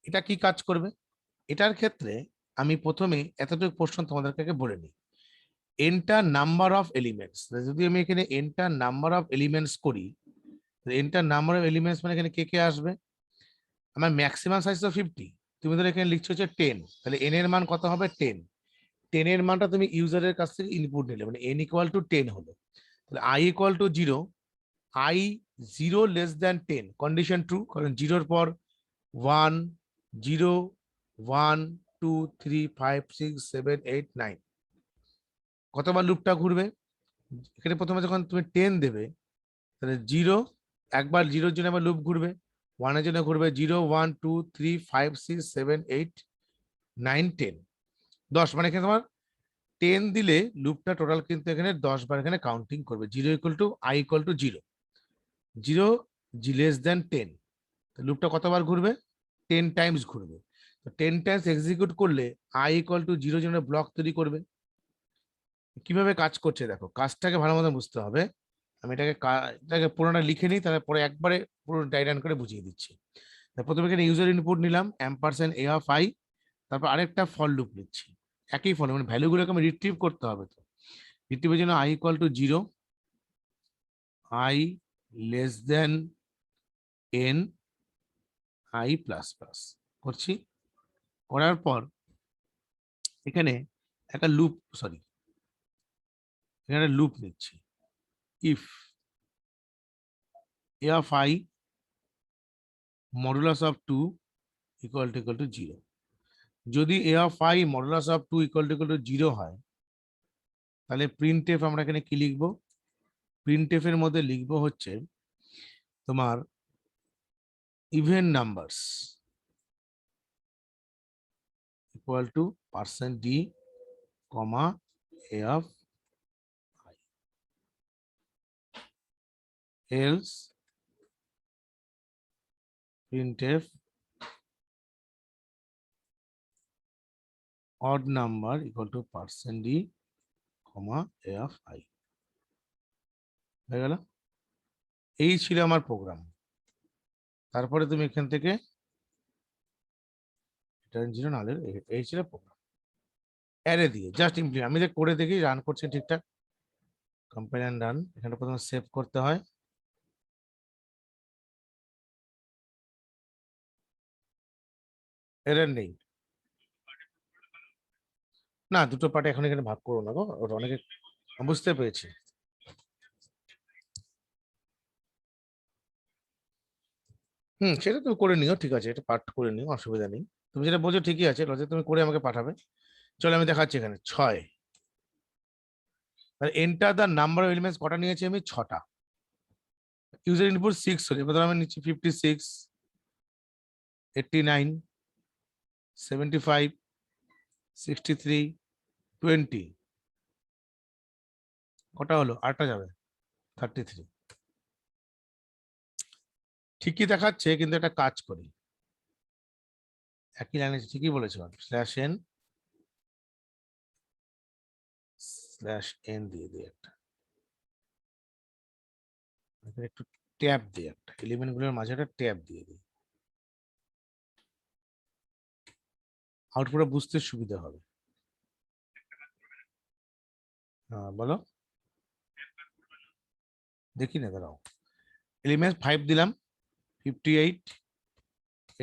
এটা কি কাজ করবে, এটার ক্ষেত্রে আমি প্রথমে এতটুকু প্রশ্ন তোমাদেরকে বলে নিই, এন্টার নাম্বার অফ এলিমেন্টস, যদি আমি এখানে এন্টার নাম্বার অফ এলিমেন্টস করি, এন্টার নাম্বার অফ এলিমেন্টস মানে এখানে কে কে আসবে, আমার ম্যাক্সিমাম সাইজ তো 50, তুমি ধর এখানে লিখছো হচ্ছে 10, তাহলে এন এর মান কত হবে 10, 10 এর মানটা তুমি ইউজারের কাছ থেকে ইনপুট নিলে, মানে n = 10 হলো, তাহলে i = 0, I 0 less than 10 condition true, কারণ জিরোর পর 1 0 1 2 3 5 6 7 8 9 কতবার লুপটা ঘুরবে? এখানে প্রথমে যখন তুমি 10 দেবে তাহলে জিরো, একবার জিরোর জন্য আবার লুপ ঘুরবে, 1 এর জন্য ঘুরবে 0 1 2 3 5 6 7 8 9 10 10, মানে এখানে তোমার 10 দিলে লুপটা টোটাল কিন্তু এখানে 10 বার এখানে কাউন্টিং করবে। 0 equal to I equal to 0, 0 G less than 10, লুপটা কতবার ঘুরবে? 10 টাইমস ঘুরবে। তো 10 টাইমস এক্সিকিউট করলে I ইকুয়াল টু 0 জন্য ব্লক তৈরি করবে। কিভাবে কাজ করছে দেখো, কাজটাকে ভালো মতো বুঝতে হবে। আমি এটাকে পুরোটা লিখে নিই, তাহলে পরে একবারে পুরো ডাইরান করে বুঝিয়ে দিচ্ছি। প্রথমে এখানে ইউজার ইনপুট নিলাম ampersand a of I, তারপর আরেকটা ফর লুপ নিচ্ছি, একই ফল, মানে ভ্যালুগুলোকে আমি রিট্রিভ করতে হবে। তো রিট্রিভের জন্য I equal to 0, I less than n, I plus plus করছি। করার পর এখানে একটা লুপ, সরি এখানে লুপ নিচ্ছি, if a of I modulus of 2 equal to 0, যদি a of I modulus of 2 equal to 0 হয়, তাহলে প্রিন্টএফ আমরা এখানে কি লিখবো? প্রিন্টএফ এর মধ্যে লিখবো হচ্ছে তোমার even numbers equal to %d, a of I, else printf odd number equal to %d, a of I। হয়ে গেল, এই ছিল আমার প্রোগ্রাম। তারপরে তুমি এখান থেকে জিরো নাহলে এই ছিল প্রোগ্রাম, অ্যারে দিয়ে জাস্ট ইমপ্লিমেন্ট। আমি যে করে দেখি রান করছি ঠিকঠাক, কম্পাইল এন্ড রান। এখানে প্রথমে সেভ করতে হয়, এরর নেই। না, দুটো পার্টে এখন এখানে ভাগ করো না গো, ওটা অনেকে, বুঝতে পেরেছি। সেটা তুমি করে নিও, ঠিক আছে, এটা পার্ট করে নিও, অসুবিধা নেই। তুমি যেটা বলছো ঠিকই আছে, লজে তুমি করে আমাকে পাঠাবে। চলো আমি দেখাচ্ছি এখানে 6, enter the number of elements কটা নিয়েছি আমি? 6টা। ইউজার ইনপুট 6 হলে এবার আমি নিচ্ছি 56 89 75 63 20, কটা হলো? 8টা যাবে, 33। ঠিকই দেখাচ্ছে, কিন্তু একটা কাজ করি, একই লাইনে ঠিকই বলেছো, /n দিয়ে দিই একটা, একটু ট্যাব দিই, একটা এলিমেন্ট গুলোর মাঝে একটা ট্যাব দিয়ে দিই, আউটপুটে বুঝতে সুবিধা হবে। হ্যাঁ বলো, দেখি না, দাঁড়াও। এলিমেন্ট 5 দিলাম, 58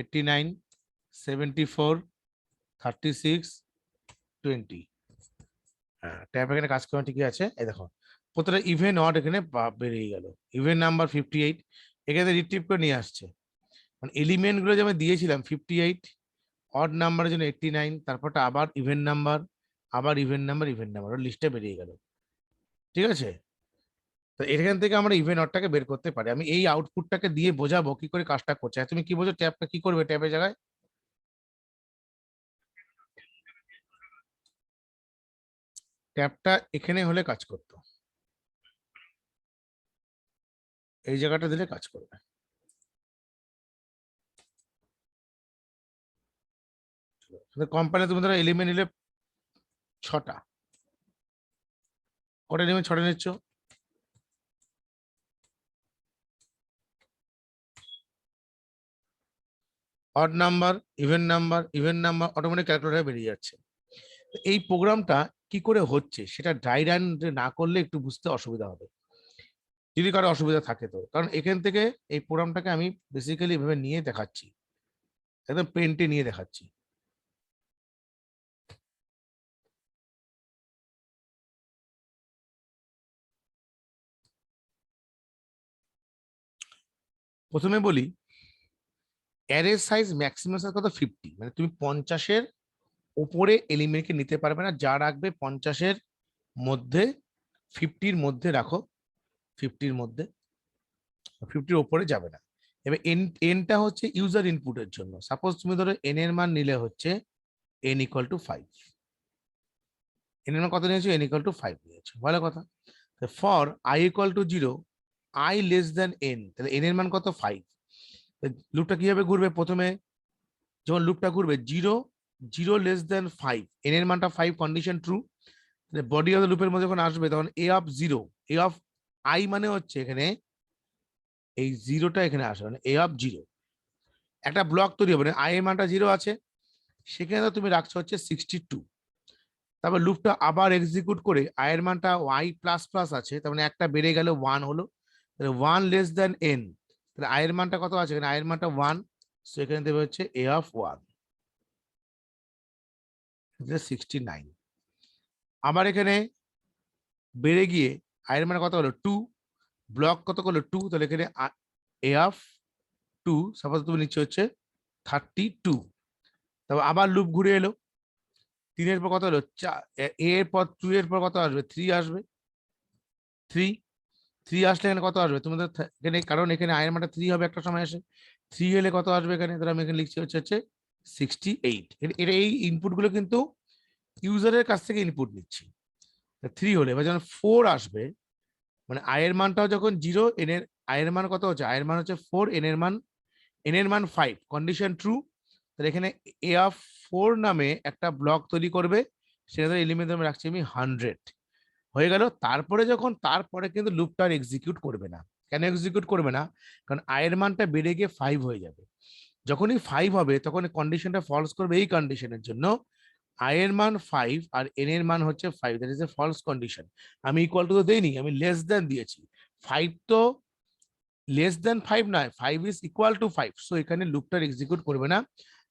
89 74 36 20। হ্যাঁ, ট্যাব এখানে কাজ করা ঠিকই আছে। এই দেখো প্রতিটা ইভেন অড এখানে বেরিয়ে গেল। ইভেন নাম্বার 58 এখানে রিট্রিভ করে নিয়ে আসছে, মানে এলিমেন্ট গুলো যে আমি দিয়েছিলাম 58, অড নাম্বারের জন্য 89, তারপরটা আবার ইভেন নাম্বার, আবার ইভেন নাম্বার লিস্টে বেরিয়ে গেল। ঠিক আছে, তো এখান থেকে আমরা ইভেন অডটাকে বের করতে পারি। আমি এই আউটপুটটাকে দিয়ে বোঝাবো কি করে কাজটা করছে। আর তুমি কি বোঝো, ট্যাবটা কি করবে? ট্যাবের জায়গায় ট্যাবটা এখানে হলে কাজ করতো, এই জায়গাটা দিলে কাজ করবে। কোম্পানি তুমি ধরো এলিমেন্ট নিলে 6টা, কটা এলিমেন্ট? 6টা নিচ্ছ। Odd number even number automatic ক্যালকুলেটরে বেরিয়ে যাচ্ছে। এই প্রোগ্রামটা কি করে হচ্ছে সেটা ড্রাই রান না করলে একটু বুঝতে অসুবিধা হবে, যদি কারো অসুবিধা থাকে। তো কারণ এখান থেকে এই প্রোগ্রামটাকে আমি বেসিক্যালি এভাবে নিয়ে দেখাচ্ছি, একদম পেন্টে নিয়ে দেখাচ্ছি। প্রথমে বলি অ্যারে সাইজ ম্যাক্সিমাম সাইজ কত 50, মানে তুমি 50-এর উপরে এলিমেন্টকে নিতে পারবে না, যা রাখবে 50-এর মধ্যে, 50-র মধ্যে রাখো, 50-র মধ্যে, 50-র উপরে যাবে না। এবার এনটা হচ্ছে ইউজার ইনপুটের জন্য। সাপোজ তুমি ধরো এন এর মান নিলে হচ্ছে n ইকুয়াল টু 5, এন এর মান কত নিয়েছো, n ইকুয়াল টু 5 নিয়েছো, ভালো কথা। For i equal to 0, i less than n, তাহলে n এর মান কত 5। লুপটা কিভাবে ঘুরবে, প্রথমে যখন লুপটা ঘুরবে 0 0 লেস দেন 5, n এর মানটা 5, condition true. Body of the লুপের মধ্যে যখন আসবে তখন a of 0, a of i মানে হচ্ছে এখানে এই জিরোটা এখানে আসবে, মানে a অফ 0 একটা ব্লক তৈরি হবে, i এর মানটা 0 আছে, সেখানে তুমি রাখছো হচ্ছে 62। তারপর লুপটা আবার এক্সিকিউট করে i এর মানটা y প্লাস প্লাস আছে, তার মানে একটা বেড়ে গেল 1 হলো, তাহলে 1 লেস দেন n, তাহলে i এর মানটা কত আছে, এখানে i এর মানটা 1, সো এখানে দেবে হচ্ছে a অফ 1, 69। আবার এখানে বেড়ে গিয়ে i এর মান কত হলো 2, ব্লক কত হলো 2, তাহলে এখানে a অফ 2 সাপোজ তুমি নিচ্ছে হচ্ছে 32। তারপর আবার লুপ ঘুরে এলো, 3 এর পর কত হলো, a এর পর 2 এর পর কত আসবে, 3 আসবে, 3 3 আসলে এখানে কত আসবে তোমাদের এখানে, কারণ এখানে i এর মানটা 3 হবে একটা সময় আসে, 3 হলে কত আসবে এখানে, ধরো আমি এখানে লিখছি হচ্ছে 68। এটা এই ইনপুট গুলো কিন্তু ইউজারের কাছ থেকে ইনপুট নিচ্ছি। 3 হলে এবার যখন 4 আসবে, মানে i এর মানটাও যখন 0, n এর i এর মান কত হচ্ছে, i এর মান হচ্ছে 4, n এর মান 5, কন্ডিশন ট্রু। তাহলে এখানে a অফ 4 নামে একটা ব্লক তৈরি করবে, সেটা এলিমেন্ট আমি রাখছি আমি 100, হয়ে গেল। তারপরে কিন্তু লুপটা আর এক্সিকিউট করবে না। কেন এক্সিকিউট করবে না, কারণ i এর মানটা বেড়ে গিয়ে 5 হয়ে যাবে। যখনই 5 হবে তখন কন্ডিশনটা ফলস করবে, এই কন্ডিশনের জন্য i এর মান 5 আর n এর মান হচ্ছে 5, that is a false condition. আমি ইকুয়াল টু তো দেইনি, আমি লেস দেন দিয়েছি। 5 তো লেস দেন 5 নয়, 5 ইজ ইকুয়াল টু 5, সো এখানে লুপটা এক্সিকিউট করবে না।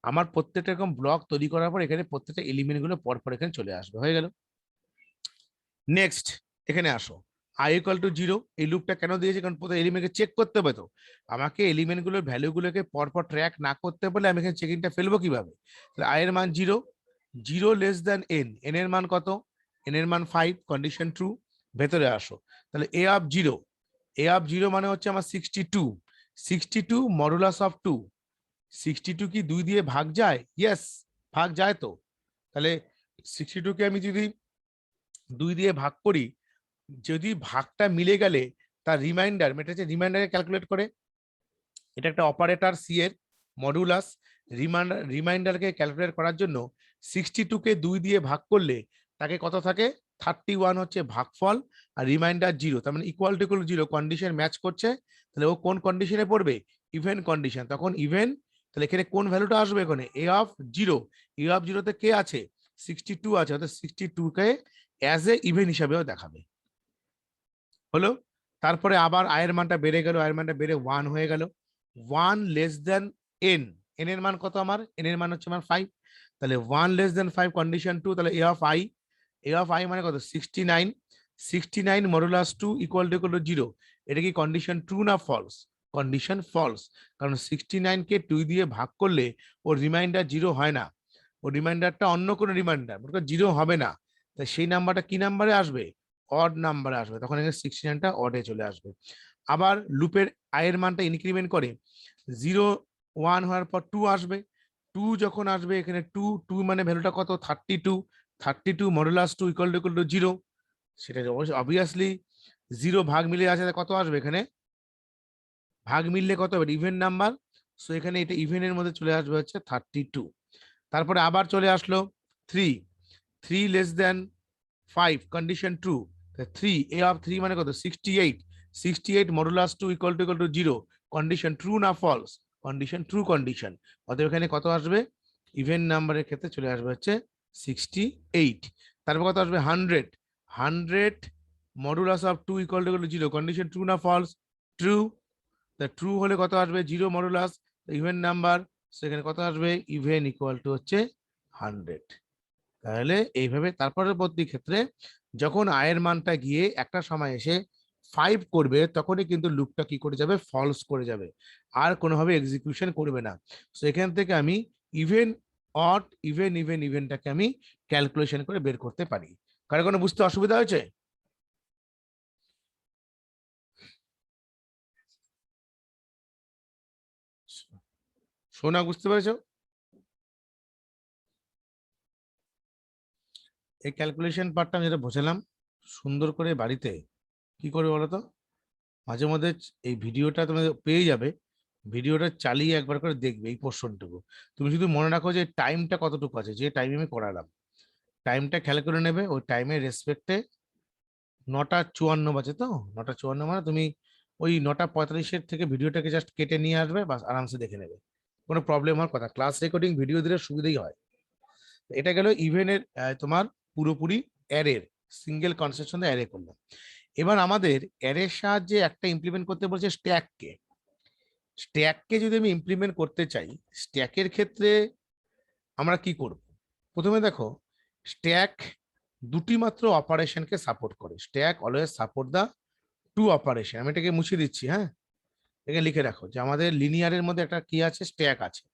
আমার প্রত্যেকটা এরকম ব্লক তৈরি করার পর এখানে প্রত্যেকটা এলিমেন্ট গুলো পরপর এখানে চলে আসবে, হয়ে গেল। নেক্সট এখানে আসো, i ইকুয়াল টু 0, এই লুপটা কেন দিয়েছি, কারণ প্রত্যেক এলিমেন্টকে চেক করতে হবে, তো আমাকে এলিমেন্ট গুলোর ভ্যালু গুলোকে পরপর ট্র্যাক না করতে পারলে আমি এখানে চেকিংটা ফেলবো কিভাবে। i এর মান 0, 0 লেস দেন n, n এর মান কত, n এর মান 5, কন্ডিশন ট্রু। ভেতরে আসো, তাহলে a অফ 0, a অফ 0 মানে হচ্ছে আমার 62, 62 মডুলাস অফ 2, 62 কি 2 দিয়ে ভাগ যায়, ইয়েস ভাগ যায় তো। তাহলে 62 কে আমি যদি 2 দিয়ে ভাগ করি, যদি ভাগটা মিলে গেলে তার রিমাইন্ডার, এটা হচ্ছে রিমাইন্ডারকে ক্যালকুলেট করে, এটা একটা অপারেটর সি এর মডুলাস। রিমাইন্ডারকে ক্যালকুলেট করার জন্য 62 কে 2 দিয়ে ভাগ করলে তাকে কত থাকে, 31 হচ্ছে ভাগফল, আর রিমাইন্ডার 0, তার মানে ইকুয়াল টু 0, কন্ডিশন ম্যাচ করছে। তাহলে ও কোন কন্ডিশনে পড়বে, ইভেন কন্ডিশন, তখন ইভেন। তাহলে এখানে কোন ভ্যালুটা আসবে, এখানে a অফ 0, a অফ 0 তে কে আছে, 62 আছে, অর্থাৎ 62 কে অ্যাজ এ ইভেন হিসাবেও দেখাবে, হলো। তারপরে আবার i এর মানটা বেড়ে গেল, i এর মানটা বেড়ে 1 হয়ে গেল, 1 লেস দেন n, n এর মান কত আমার, n এর মান হচ্ছে আমার 5, তাহলে 1 লেস দেন 5, কন্ডিশন 2, তাহলে a অফ i মানে কত 69, 69 মডুলাস 2 ইকুয়াল টু 0, এটা কি কন্ডিশন ট্রু না ফলস, কন্ডিশন ফলস, কারণ 69 কে 2 দিয়ে ভাগ করলে ওর রিমাইন্ডার 0 হয় না, ওর রিমাইন্ডারটা অন্য কোনো রিমাইন্ডার 0 হবে না, তাই সেই নাম্বারটা কি নাম্বারে আসবে, অড নাম্বারে আসবে, তখন এখানে 69টা অডে চলে আসবে। আবার লুপের i এর মানটা ইনক্রিমেন্ট করে 0 1 হওয়ার পর 2 আসবে, 2 যখন আসবে এখানে 2 2 মানে ভ্যালুটা কত 32, 32 মডুলাস 2 ইকুয়াল টু 0, সেটা অবভিয়াসলি 0 ভাগ মিলে আছে, কত আসবে এখানে, ভাগ মিললে কত হবে, ইভেন নাম্বার, সো এখানে এটা ইভেনের মধ্যে চলে আসবে হচ্ছে 32। তারপরে আবার চলে আসলো 3, 3 less than 5, condition true, 3, a of 3 মানে কত 68, 68 modulus 2 equal to 0, condition true না ফলস, কন্ডিশন ট্রু কন্ডিশন, অতএব এখানে কত আসবে, ইভেন নাম্বারের ক্ষেত্রে চলে আসবে হচ্ছে 68। তারপর কত আসবে 100, 100 modulus of 2 equal to 0, condition true না ফলস, ট্রু, ট্রু হলে কত আসবে 0 মডুলাস, ইভেন নাম্বার, সেখানে কত আসবে, ইভেন ইকুয়াল টু হচ্ছে 100। তাহলে এইভাবে তার পরবর্তী ক্ষেত্রে যখন i এর মানটা গিয়ে একটা সময় এসে 5 করবে তখনই কিন্তু লুপটা কি করে যাবে, ফলস করে যাবে, আর কোনোভাবে এক্সিকিউশন করবে না। সো এখান থেকে আমি ইভেন অড ইভেন ইভেন ইভেনটাকে আমি ক্যালকুলেশন করে বের করতে পারি। কারো কোনো বুঝতে অসুবিধা হয়েছে? শোনা, বুঝতে পেরেছো? এই ক্যালকুলেশন পার্টটা আমি যেটা বোঝালাম, সুন্দর করে বাড়িতে কি করবে বলো তো, মাঝে মধ্যে এই ভিডিওটা তুমি পেয়ে যাবে, ভিডিওটা চালিয়ে একবার করে দেখবে এই পোর্শনটুকু। তুমি শুধু মনে রাখো যে টাইমটা কতটুকু আছে, যে টাইমে আমি করালাম টাইমটা খেয়াল করে নেবে। ওই টাইমের রেসপেক্টে 9:54 বাজে, তো 9:54 মানে তুমি ওই 9:45 থেকে ভিডিওটাকে জাস্ট কেটে নিয়ে আসবে, বাস আরামসে দেখে নেবে, কোনো প্রবলেম হওয়ার কথা। ক্লাস রেকর্ডিং ভিডিও দিলে সুবিধাই হয়। এটা গেল ইভেনের তোমার পুরোপুরি অ্যারের সিঙ্গেল কনসেপশন অ্যারে করলাম। এবার আমাদের অ্যারের সাহায্যে একটা ইমপ্লিমেন্ট করতে বলছে স্ট্যাককে। স্ট্যাককে যদি আমি ইমপ্লিমেন্ট করতে চাই, স্ট্যাকের ক্ষেত্রে আমরা কি করব? প্রথমে দেখো, স্ট্যাক দুটি মাত্র অপারেশনকে সাপোর্ট করে। স্ট্যাক অলওয়েজ সাপোর্ট দা টু অপারেশন। আমি এটাকে মুছে দিচ্ছি, হ্যাঁ, এটাকে লিখে রাখো যে আমাদের লিনিয়ারের মধ্যে একটা কি আছে, স্ট্যাক আছে।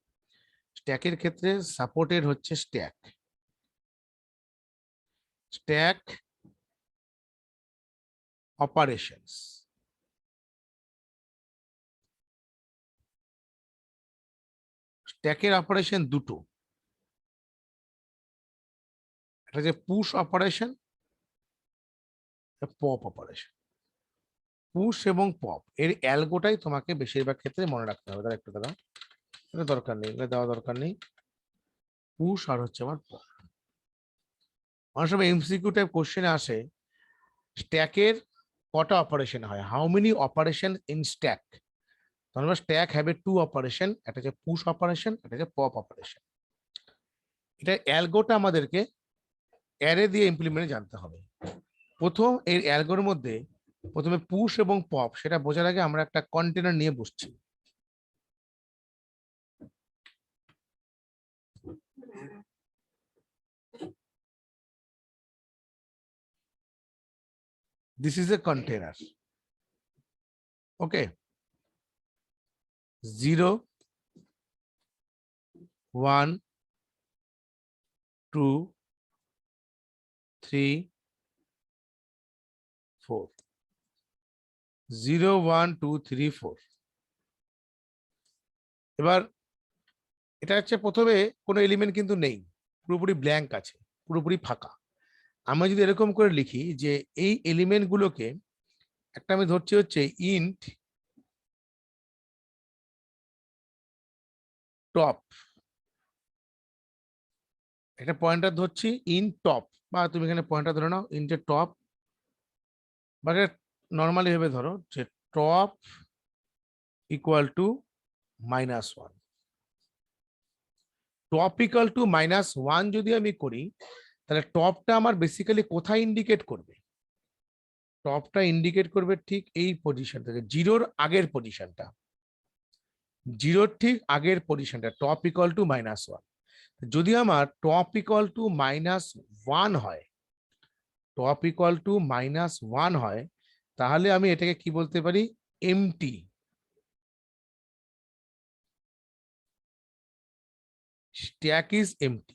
স্ট্যাকের ক্ষেত্রে সাপোর্টেড হচ্ছে স্ট্যাক, স্ট্যাক অপারেশনস। স্ট্যাকের অপারেশন দুটো, একটা যে push operation, pop operation. Push এবং পপ এর অ্যালগোটাই তোমাকে বেশিরভাগ ক্ষেত্রে মনে রাখতে হবে। তাহলে একটু দাঁড়াও, এটা দরকার নেই, এটা দেওয়া দরকার নেই। পুশ আর হচ্ছে আমার পপ। অনেক সময় এমসিকিউ টাইপ কোশ্চেনে আসে, স্ট্যাকের কটা অপারেশন হয়, how many operation in stack. তখন stack have a two operation, একটা হচ্ছে পুশ অপারেশন, একটা হচ্ছে পপ অপারেশন। এটা অ্যালগোটা আমাদেরকে অ্যারে দিয়ে ইমপ্লিমেন্ট জানতে হবে। প্রথম এর অ্যালগোর মধ্যে প্রথমে পুশ এবং পপ, সেটা বোঝার আগে আমরা একটা কন্টেনার নিয়ে বসছি। This is a container. Okay. 0, 1, 2, 3, 4. 0, 1, 2, 3, 4. এবার এটা হচ্ছে প্রথমে কোনো এলিমেন্ট কিন্তু নেই, পুরোপুরি ব্ল্যাঙ্ক আছে, পুরোপুরি ফাঁকা। আমরা যদি এরকম করে লিখি যে এই এলিমেন্ট গুলোকে, একটা আমি ধরছি হচ্ছে ইন্ট টপ, একটা পয়েন্টার ধরছি ইন টপ, বা তুমি এখানে পয়েন্টার ধরে নাও ইন্টের টপ, বা নর্মালি ভাবে ধরো যে top equal two -1। Top equal two -1 যদি আমি করি, তাহলে টপটা আমার বেসিক্যালি কোথায় ইন্ডিকেট করবে? টপটা ইন্ডিকেট করবে ঠিক এই পজিশন থেকে, জিরোর আগের পজিশনটা, জিরোর ঠিক আগের পজিশনটা, টপ ইকুয়াল টু -1। যদি আমার টপ ইকুয়াল টু -1 হয়, টপ ইকুয়াল টু -1 হয়, তাহলে আমি এটাকে কি বলতে পারি, empty. Stack is empty.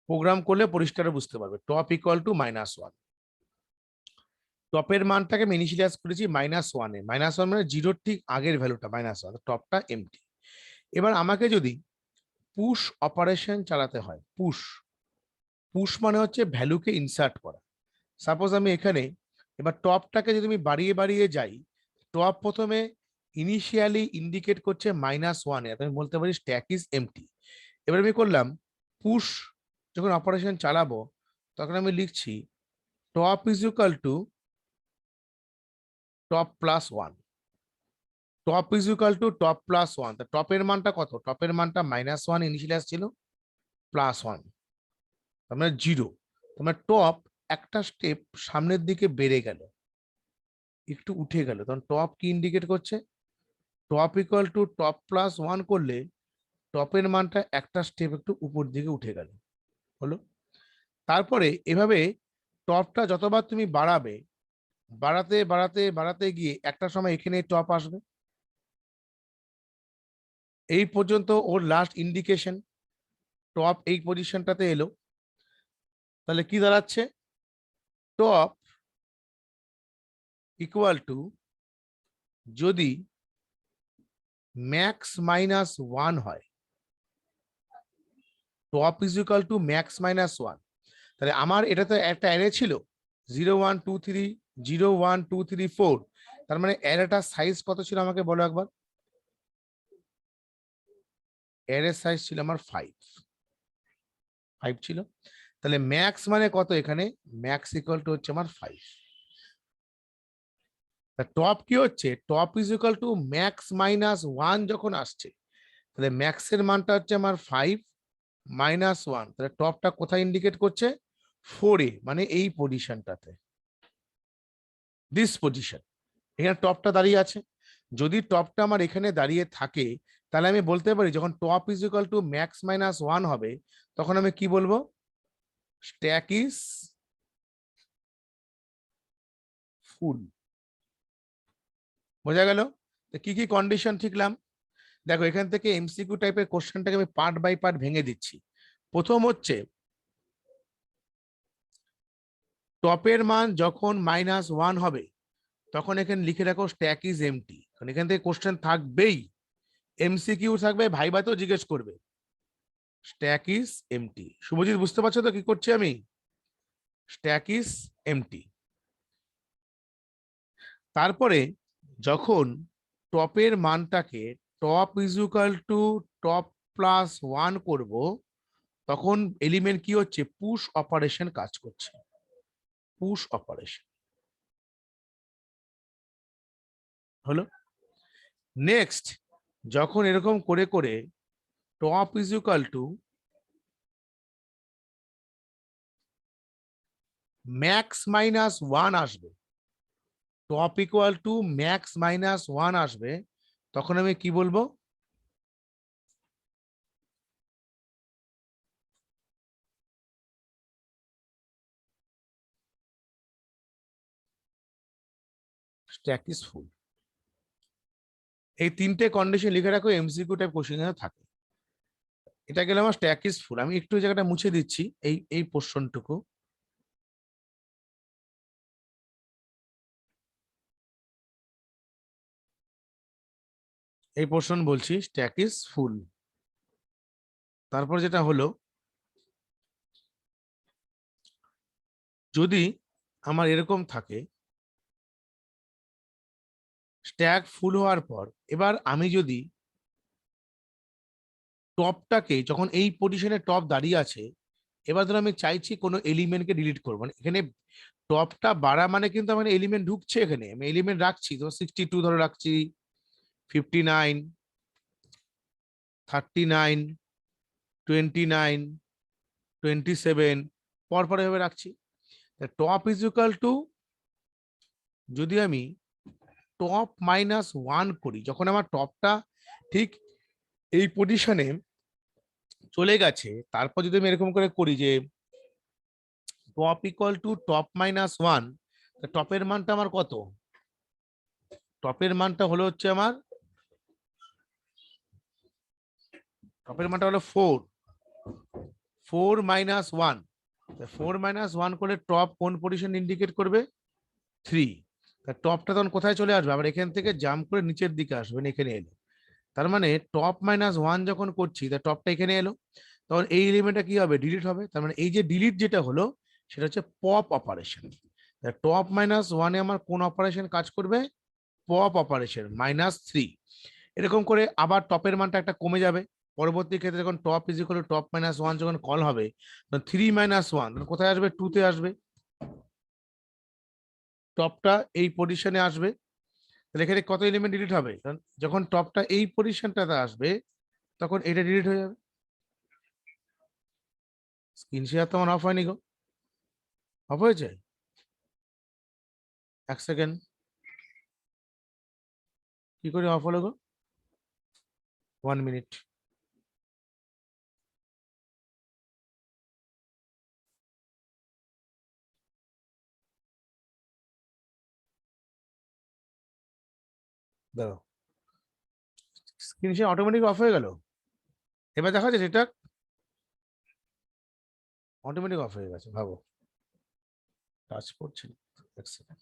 Program করলে পরিষ্কার বুঝতে পারবে। টপ ইকুয়াল টু -1, টপের মানটাকে আমি ইনিশিয়ালাইজ করেছি -1 এ, -1 মানে জিরোর ঠিক আগের ভ্যালুটা -1, টপটা এমটি। এবার আমাকে যদি পুশ অপারেশন চালাতে হয়, পুশ, পুশ মানে হচ্ছে ভ্যালুকে ইনসার্ট করা। সাপোজ আমি এখানে এবার টপটাকে যদি আমি বাড়িয়ে বাড়িয়ে যাই, টপ প্রথমে ইনিশিয়ালি ইন্ডিকেট করছে -1 এ, আমি বলতে পারি স্ট্যাক ইজ এমটি। এবার আমি করলাম পুশ, যখন অপারেশন চালাবো তখন আমি লিখছি top is equal to top +1, top is equal to top +1। টপের মানটা কত, টপের মানটা -1 ইনিশিয়ালাইজ ছিল, +1 তার মানে 0। তোমার টপ একটা স্টেপ সামনের দিকে বেড়ে গেল, একটু উঠে গেল, তখন টপ কি ইন্ডিকেট করছে, টপ ইকুয়াল টু টপ +1 করলে টপের মানটা একটা স্টেপ একটু উপর দিকে উঠে গেল, হলো। তারপরে এভাবে টপটা যতবার তুমি বাড়াবে, বাড়াতে বাড়াতে বাড়াতে গিয়ে একটা সময় এখানে টপ আসবে। এই পর্যন্ত ওর লাস্ট ইন্ডিকেশন টপ এই পজিশনটাতে এলো। তাহলে কি দাঁড়াচ্ছে? টপ ইকুয়াল টু, যদি ম্যাক্স মাইনাস ওয়ান হয়, top is equal to max minus one. তাহলে আমার এটা তো একটা অ্যারে ছিল 0 1 2 3, 0 1 2 3 4। তার মানে অ্যারেটার সাইজ কত ছিল আমাকে বলো একবার। অ্যারের সাইজ ছিল আমার 5 ছিল। তাহলে ম্যাক্স মানে কত এখানে? ম্যাক্স ইকুয়াল টু হচ্ছে আমার 5। টপ কি হচ্ছে? Top is equal to max minus one যখন আসছে, তাহলে ম্যাক্সের মানটা হচ্ছে আমার 5 - 1। তাহলে টপটা কোথায় ইন্ডিকেট করছে? 4-এ, মানে এই পজিশনটাতে, দিস পজিশন। এখানে টপটা দাঁড়িয়ে আছে। যদি টপটা আমার এখানে দাঁড়িয়ে থাকে, তাহলে আমি বলতে পারি যখন top is equal to max minus one হবে, তখন আমি কি বলবো? স্ট্যাক ইজ ফুল। বোঝা গেল? কি কি কন্ডিশন ঠিকলাম? দেখো, এখান থেকে এমসিকিউ টাইপের কোশ্চেনটাকে আমি পার্ট বাই পার্ট ভেঙে দিচ্ছি। প্রথম হচ্ছে, টপের মান যখন -1 হবে, তখন এখানে লিখে রাখো স্ট্যাক ইজ এমটি। কারণ এখান থেকে কোশ্চেন থাকবেই, এমসিকিউ থাকবে, ভাইবাতেও জিজ্ঞেস করবে স্ট্যাক ইজ এমটি। শুভজিৎ বুঝতে পারছো তো কি করছি আমি? Stack is empty. তারপরে যখন টপের মানটাকে top is equal to top plus one করব, তখন এলিমেন্ট কি হচ্ছে? পুশ অপারেশন কাজ করছে, পুশ অপারেশন হলো। নেক্সট, যখন এরকম করে করে top is equal to max minus one আসবে, top equal to max minus one আসবে, তখন আমি কি বলবো? Stack is full. এই তিনটে কন্ডিশন লিখে রাখো, এমসিকিউ টাইপ কোশ্চেন থাকে। এটা গেলে আমার স্ট্যাক ইজ ফুল। আমি একটু জায়গাটা মুছে দিচ্ছি, এই এই পোর্শনটুকু। এই পোর্শন বলছি স্ট্যাক ইজ ফুল। তারপর যেটা হলো, যদি আমার এরকম থাকে স্ট্যাক ফুল হওয়ার পর, এবার আমি যদি টপটাকে, যখন এই পজিশনে টপ দাঁড়িয়ে আছে, এবার ধরো আমি চাইছি কোনো এলিমেন্টকে ডিলিট করবো, মানে এখানে টপটা বাড়া মানে কিন্তু আমার এলিমেন্ট ঢুকছে, এখানে আমি এলিমেন্ট রাখছি, তো 62 ধরে রাখছি, 59, 39, 29, 27 পরপর এভাবে রাখছি। টপ ইজ ইকুয়াল টু, যদি আমি টপ মাইনাস ওয়ান করি, যখন আমার টপটা ঠিক এই পজিশনে চলে গেছে, তারপর যদি আমি এরকম করে করি যে top equal to top minus one, টপের মানটা আমার কত? টপের মানটা হলো হচ্ছে আমার, টপের মানটা হলো 4, 4 - 1। 4 - 1 করে টপ কোন পজিশন ইন্ডিকেট করবে? 3। টপটা তখন কোথায় চলে আসবে? আবার এখান থেকে জাম্প করে নিচের দিকে আসবে, এখানে এলো। তার মানে টপ -1 যখন করছি, তা টপটা এখানে এলো, তখন এই এলিমেন্টটা কি হবে? ডিলিট হবে। তার মানে এই যে ডিলিট যেটা হলো, সেটা হচ্ছে পপ অপারেশন। টপ -1-এ আমার কোন অপারেশন কাজ করবে? Pop operation, -3। এরকম করে আবার টপের মানটা একটা কমে যাবে। পরবর্তী ক্ষেত্রে যখন top is equal to top -1 যখন কল হবে, তখন 3 - 1 কোথায় আসবে? 2-তে আসবে। টপটা এই পজিশনে আসবে, তাহলে এখানে কত এলিমেন্ট ডিলিট হবে? যখন টপটা এই পজিশনটাতে আসবে, তখন এটা ডিলিট হয়ে যাবে। স্ক্রিন শেয়ার তো আমার অফ হয়নি গো। অফ হয়েছে? এক সেকেন্ড, কি করে অফ হলো গো? 1 মিনিট। দেখো স্ক্রিন শেয়ার অটোমেটিক অফ হয়ে গেল। এবার দেখা যাচ্ছে এটা অটোমেটিক অফ হয়ে গেছে, ভাবো টাচ করছে না। এক সেকেন্ড।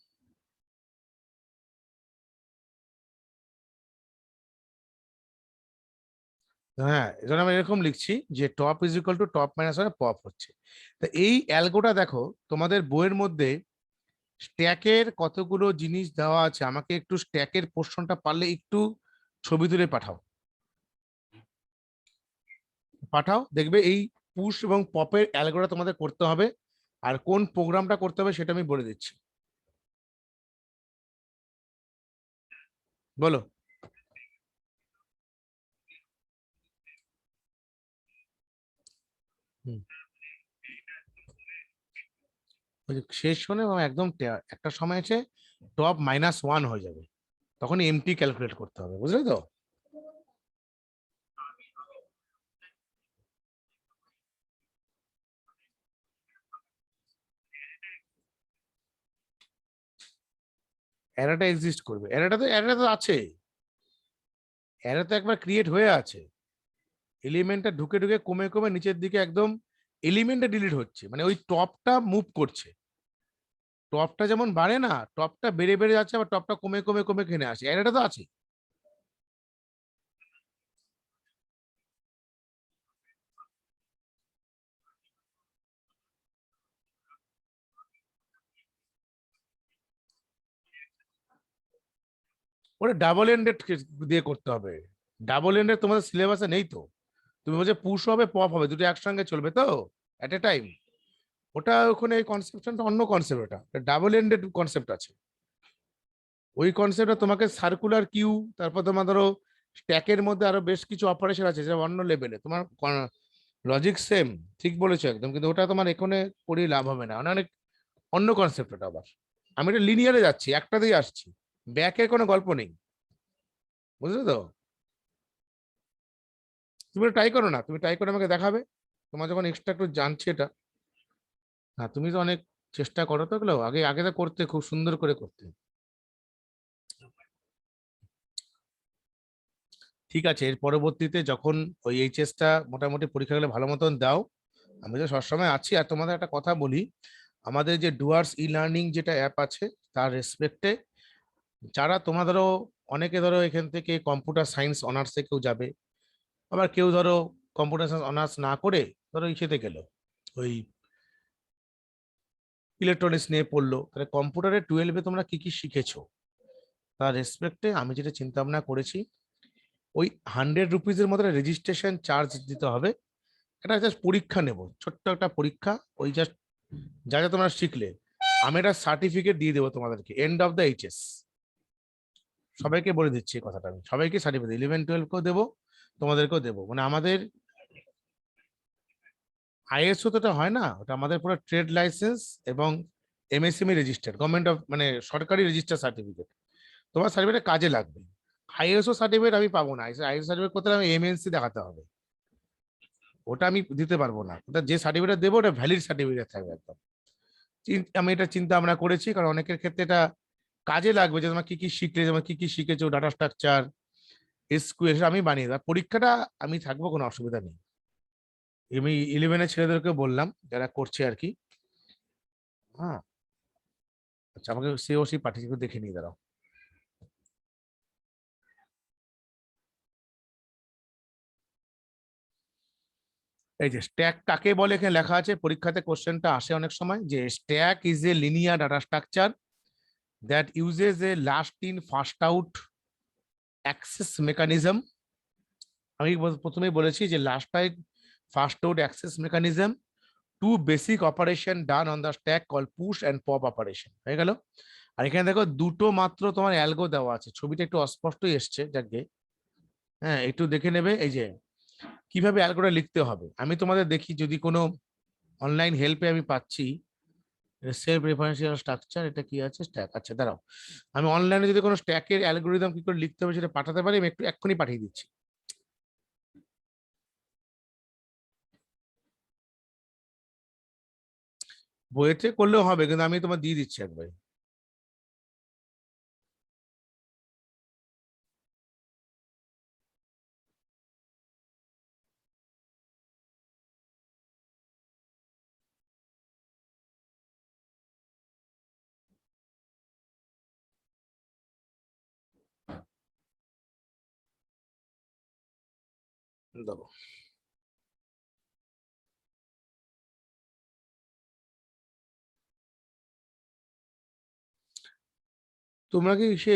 হ্যাঁ, এজন্য আমি এরকম লিখছি যে top is equal to top minus one pop হচ্ছে। তা এই অ্যালগোটা দেখো তোমাদের বইয়ের মধ্যে স্ট্যাকের কতগুলো জিনিস দেওয়া আছে। আমাকে একটু স্ট্যাকের পোর্শনটা পারলে একটু ছবি তুলে পাঠাও, পাঠাও দেখবে এই পুশ এবং পপের অ্যালগোটা তোমাদের করতে হবে। আর কোন প্রোগ্রামটা করতে হবে সেটা আমি বলে দিচ্ছি, বলো। হুম, ওই যে শেষ শোনে এবং একদম একটা সময় আছে টপ মাইনাস ওয়ান হয়ে যাবে, তখন এমটি ক্যালকুলেট করতে হবে, বুঝলে তো? অ্যারেটা এক্সিস্ট করবে, অ্যারেটা তো আছে, অ্যারে তো একবার ক্রিয়েট হয়ে আছে। এলিমেন্টটা ঢুকে ঢুকে কমে কমে নিচের দিকে একদম এলিমেন্টটা ডিলিট হচ্ছে, মানে ওই টপটা মুভ করছে। টপটা যেমন বাড়ে না, টপটা বেড়ে বেড়ে যাচ্ছে, আবার টপটা কমে কমে কমে কিনে আসে, অ্যারেটা তো আছে। ওটা ডাবল এন্ডেড দিয়ে করতে হবে। ডাবল এন্ডেড তোমাদের সিলেবাসে নেই তো। তুমি বলছো পুশ হবে পপ হবে, দুটো একসঙ্গে চলবে তো এট এ টাইম। ওটা ওখানে এই কনসেপ্টটা অন্য কনসেপ্ট, ওটা ডাবল এন্ডেড কনসেপ্ট আছে। ওই কনসেপ্টটা তোমাকে সার্কুলার কিউ, তারপর তোমার ধরো স্ট্যাকের মধ্যে আরো বেশ কিছু অপারেশন আছে যেটা অন্য লেভেলে, তোমার লজিক সেম, ঠিক বলেছো একদম, কিন্তু ওটা তোমার এখানে করে লাভ হবে না, অনেক অনেক অন্য কনসেপ্ট ওটা আবার। আমি এটা লিনিয়ারে যাচ্ছি, একটাতেই আসছি, ব্যাকের কোনো গল্প নেই, বুঝলে তো? তুমি ট্রাই করো না, তুমি ট্রাই করে আমাকে দেখাবে, তোমার যখন এক্সট্রা একটু জানছি এটা। হ্যাঁ, তুমি তো অনেক চেষ্টা করো তো, এগুলো আগে আগে তো করতে, খুব সুন্দর করে করতে। ঠিক আছে, এর পরবর্তীতে যখন ওই এইচএসটা মোটামুটি পরীক্ষাগুলো ভালো মতন দাও, আমি তো সবসময় আছি। আর তোমাদের একটা কথা বলি, আমাদের যে ডুয়ার্স ই লার্নিং যেটা অ্যাপ আছে, তার রেসপেক্টে যারা তোমাদেরও, অনেকে ধরো এখান থেকে কম্পিউটার সায়েন্স অনার্সে কেউ যাবে, আবার কেউ ধরো কম্পিউটার সায়েন্স অনার্স না করে ধরো ইসেতে গেল, ওই ইলেকট্রনিক্স নিয়ে পড়লো, তাহলে কম্পিউটারে টুয়েলভে তোমরা কি কি শিখেছো তার রেসপেক্টে আমি যেটা চিন্তা ভাবনা করেছি, ওই 100 রুপিজের মতো রেজিস্ট্রেশন চার্জ দিতে হবে। এটা জাস্ট পরীক্ষা নেব, ছোট্ট একটা পরীক্ষা, ওই জাস্ট যা যা তোমরা শিখলে আমি একটা সার্টিফিকেট দিয়ে দেবো তোমাদেরকে এন্ড অফ দ্য এইচএস। সবাইকে বলে দিচ্ছি এই কথাটা, আমি সবাইকে সার্টিফিকেট 11-12কেও দেবো, তোমাদেরকেও দেবো। মানে আমাদের আইএসও তো এটা হয় না, ওটা আমাদের পুরো ট্রেড লাইসেন্স এবং এমএসএমই রেজিস্টার্ড গভর্নমেন্ট অফ, মানে সরকারি রেজিস্টার সার্টিফিকেট। তোমার সার্টিফিকেট কাজে লাগবে। আইএসও সার্টিফিকেট আমি পাবো না, আইএসও সার্টিফিকেট করতে হলে আমি এমএনসি দেখাতে হবে, ওটা আমি দিতে পারবো না। ওটা যে সার্টিফিকেট দেবো ওটা ভ্যালিড সার্টিফিকেট থাকবে একদম। আমি এটা চিন্তা ভাবনা করেছি, কারণ অনেকের ক্ষেত্রে এটা কাজে লাগবে, যে তোমার কি কি শিখলে, তোমার কি কি শিখেছো, ডাটা স্ট্রাকচার, এসকিউএল, আমি বানিয়ে দেবো। পরীক্ষাটা আমি থাকবো, কোনো অসুবিধা নেই। আমি 11-এর ছেলেদেরকে বললাম যারা করছে আর কি। হ্যাঁ, আচ্ছা, আমাকে সিওসি পাঠিয়ে, একটু দেখে নিয়ে দাঁড়াও। এই যে স্ট্যাক কাকে বলে এখানে লেখা আছে, পরীক্ষাতে কোশ্চেনটা আসে অনেক সময়, যে stack is a linear data structure that uses A last in first out access mechanism. আমি প্রথমেই বলেছি যে last time first out access mechanism two basic operation done on the stack call push and pop operation, হয়ে গেল। আর এখানে দেখো দুটো মাত্র তোমার অ্যালগো দেওয়া আছে, ছবিটা একটু অস্পষ্টই এসছে যাকে, হ্যাঁ একটু দেখে নেবে। এই যে কিভাবে অ্যালগোটা লিখতে হবে, আমি তোমাদের দেখি যদি কোনো অনলাইন হেল্পে আমি পাচ্ছি। সেলফ রেফারেন্সিয়াল স্ট্রাকচার, এটা কি আছে, স্ট্যাক, আচ্ছা দাঁড়াও, আমি অনলাইনে যদি কোনো স্ট্যাকের অ্যালগোরিদম কি করে লিখতে হবে সেটা পাঠাতে পারি, আমি একটু এক্ষুনি পাঠিয়ে দিচ্ছি। বইয়েতে করলেও হবে, কিন্তু আমি তোমার দিয়ে দিচ্ছি একবার। দেখো তোমরা কি সে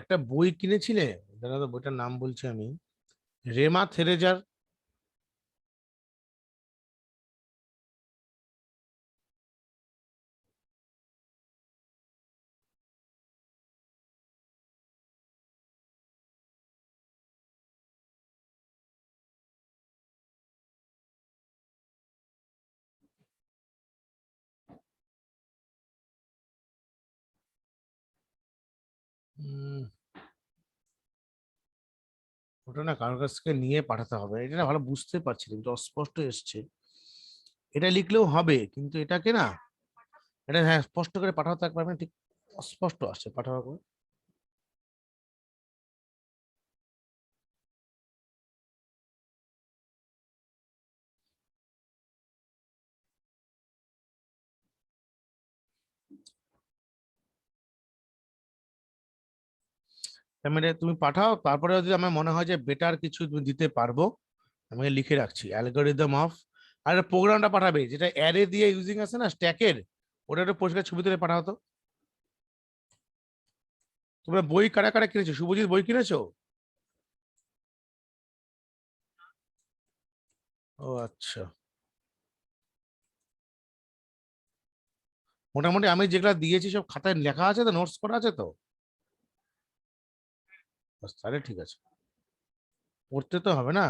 একটা বই কিনেছিলে, দাঁড়া তো বইটার নাম বলছি আমি, রেমা থেরেজার। উম, ওটা না কারোর কাছ থেকে নিয়ে পাঠাতে হবে, এটা না ভালো বুঝতে পারছি না, কিন্তু অস্পষ্ট এসছে। এটা লিখলেও হবে কিন্তু এটাকে না, এটা হ্যাঁ স্পষ্ট করে পাঠাতে পারবে না, ঠিক অস্পষ্ট আসছে পাঠাবো করে। তার মানে তুমি পাঠাও, তারপরে যদি আমার মনে হয় যে বেটার কিছু তুমি দিতে পারবো, আমি লিখে রাখছি অ্যালগোরিদম অফ। আর প্রোগ্রামটা পাঠাবে যেটা অ্যারে দিয়ে ইউজিং আছে না স্ট্যাকের, ওটা একটা পরিষ্কার ছবি তুলে পাঠাও তো। তোমরা বই কারা কারা কিনেছো? শুভজিৎ বই কিনেছো? ও আচ্ছা। মোটামুটি আমি যেগুলা দিয়েছি সব খাতায় লেখা আছে তো, নোটস করা আছে তো? বাস, তাহলে ঠিক আছে, পড়তে তো হবে না।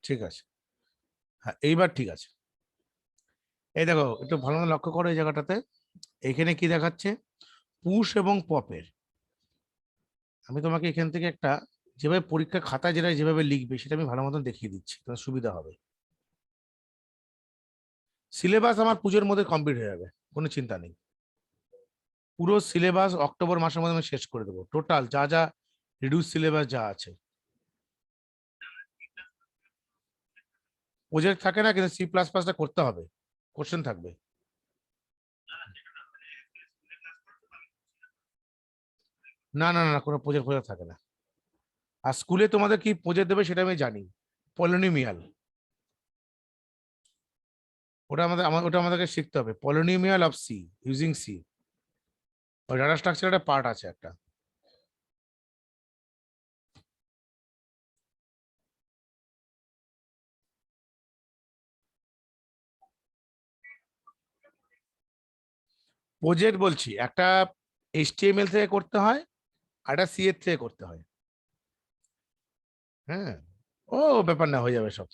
ঠিক আছে, হ্যাঁ এইবার ঠিক আছে। এই দেখো একটু ভালো মতো লক্ষ্য করো এই জায়গাটাতে, এখানে কি দেখাচ্ছে, পুশ এবং পপের। আমি তোমাকে এখান থেকে একটা, যেভাবে পরীক্ষা খাতা যেটা যেভাবে লিখবে সেটা আমি ভালো মতন দেখিয়ে দিচ্ছি, তোমার সুবিধা হবে। সিলেবাস আমার পুজোর মধ্যে কমপ্লিট হয়ে যাবে, কোনো চিন্তা নেই। পুরো সিলেবাস অক্টোবর মাসের মধ্যে আমি শেষ করে দেবো, টোটাল যা যা রিডিউস সিলেবাস যা আছে। প্রজেক্ট থাকে না, কিন্তু C++টা করতে হবে, কোশ্চেন থাকবে। না না না, কোনো প্রজেক্ট ফজেক্ট থাকে না। আর স্কুলে তোমাদের কি প্রজেক্ট দেবে সেটা আমি জানি, পলিনোমিয়াল। ওটা আমাদেরকে শিখতে হবে, polynomial of C, using C. ওই ডাটা স্ট্রাকচার একটা পার্ট আছে একটা। প্রজেক্ট বলছি একটা HTML থেকে করতে হয়, আর একটা সি এর থেকে করতে হয়। হ্যাঁ, ও ব্যাপার না, হয়ে যাবে সব।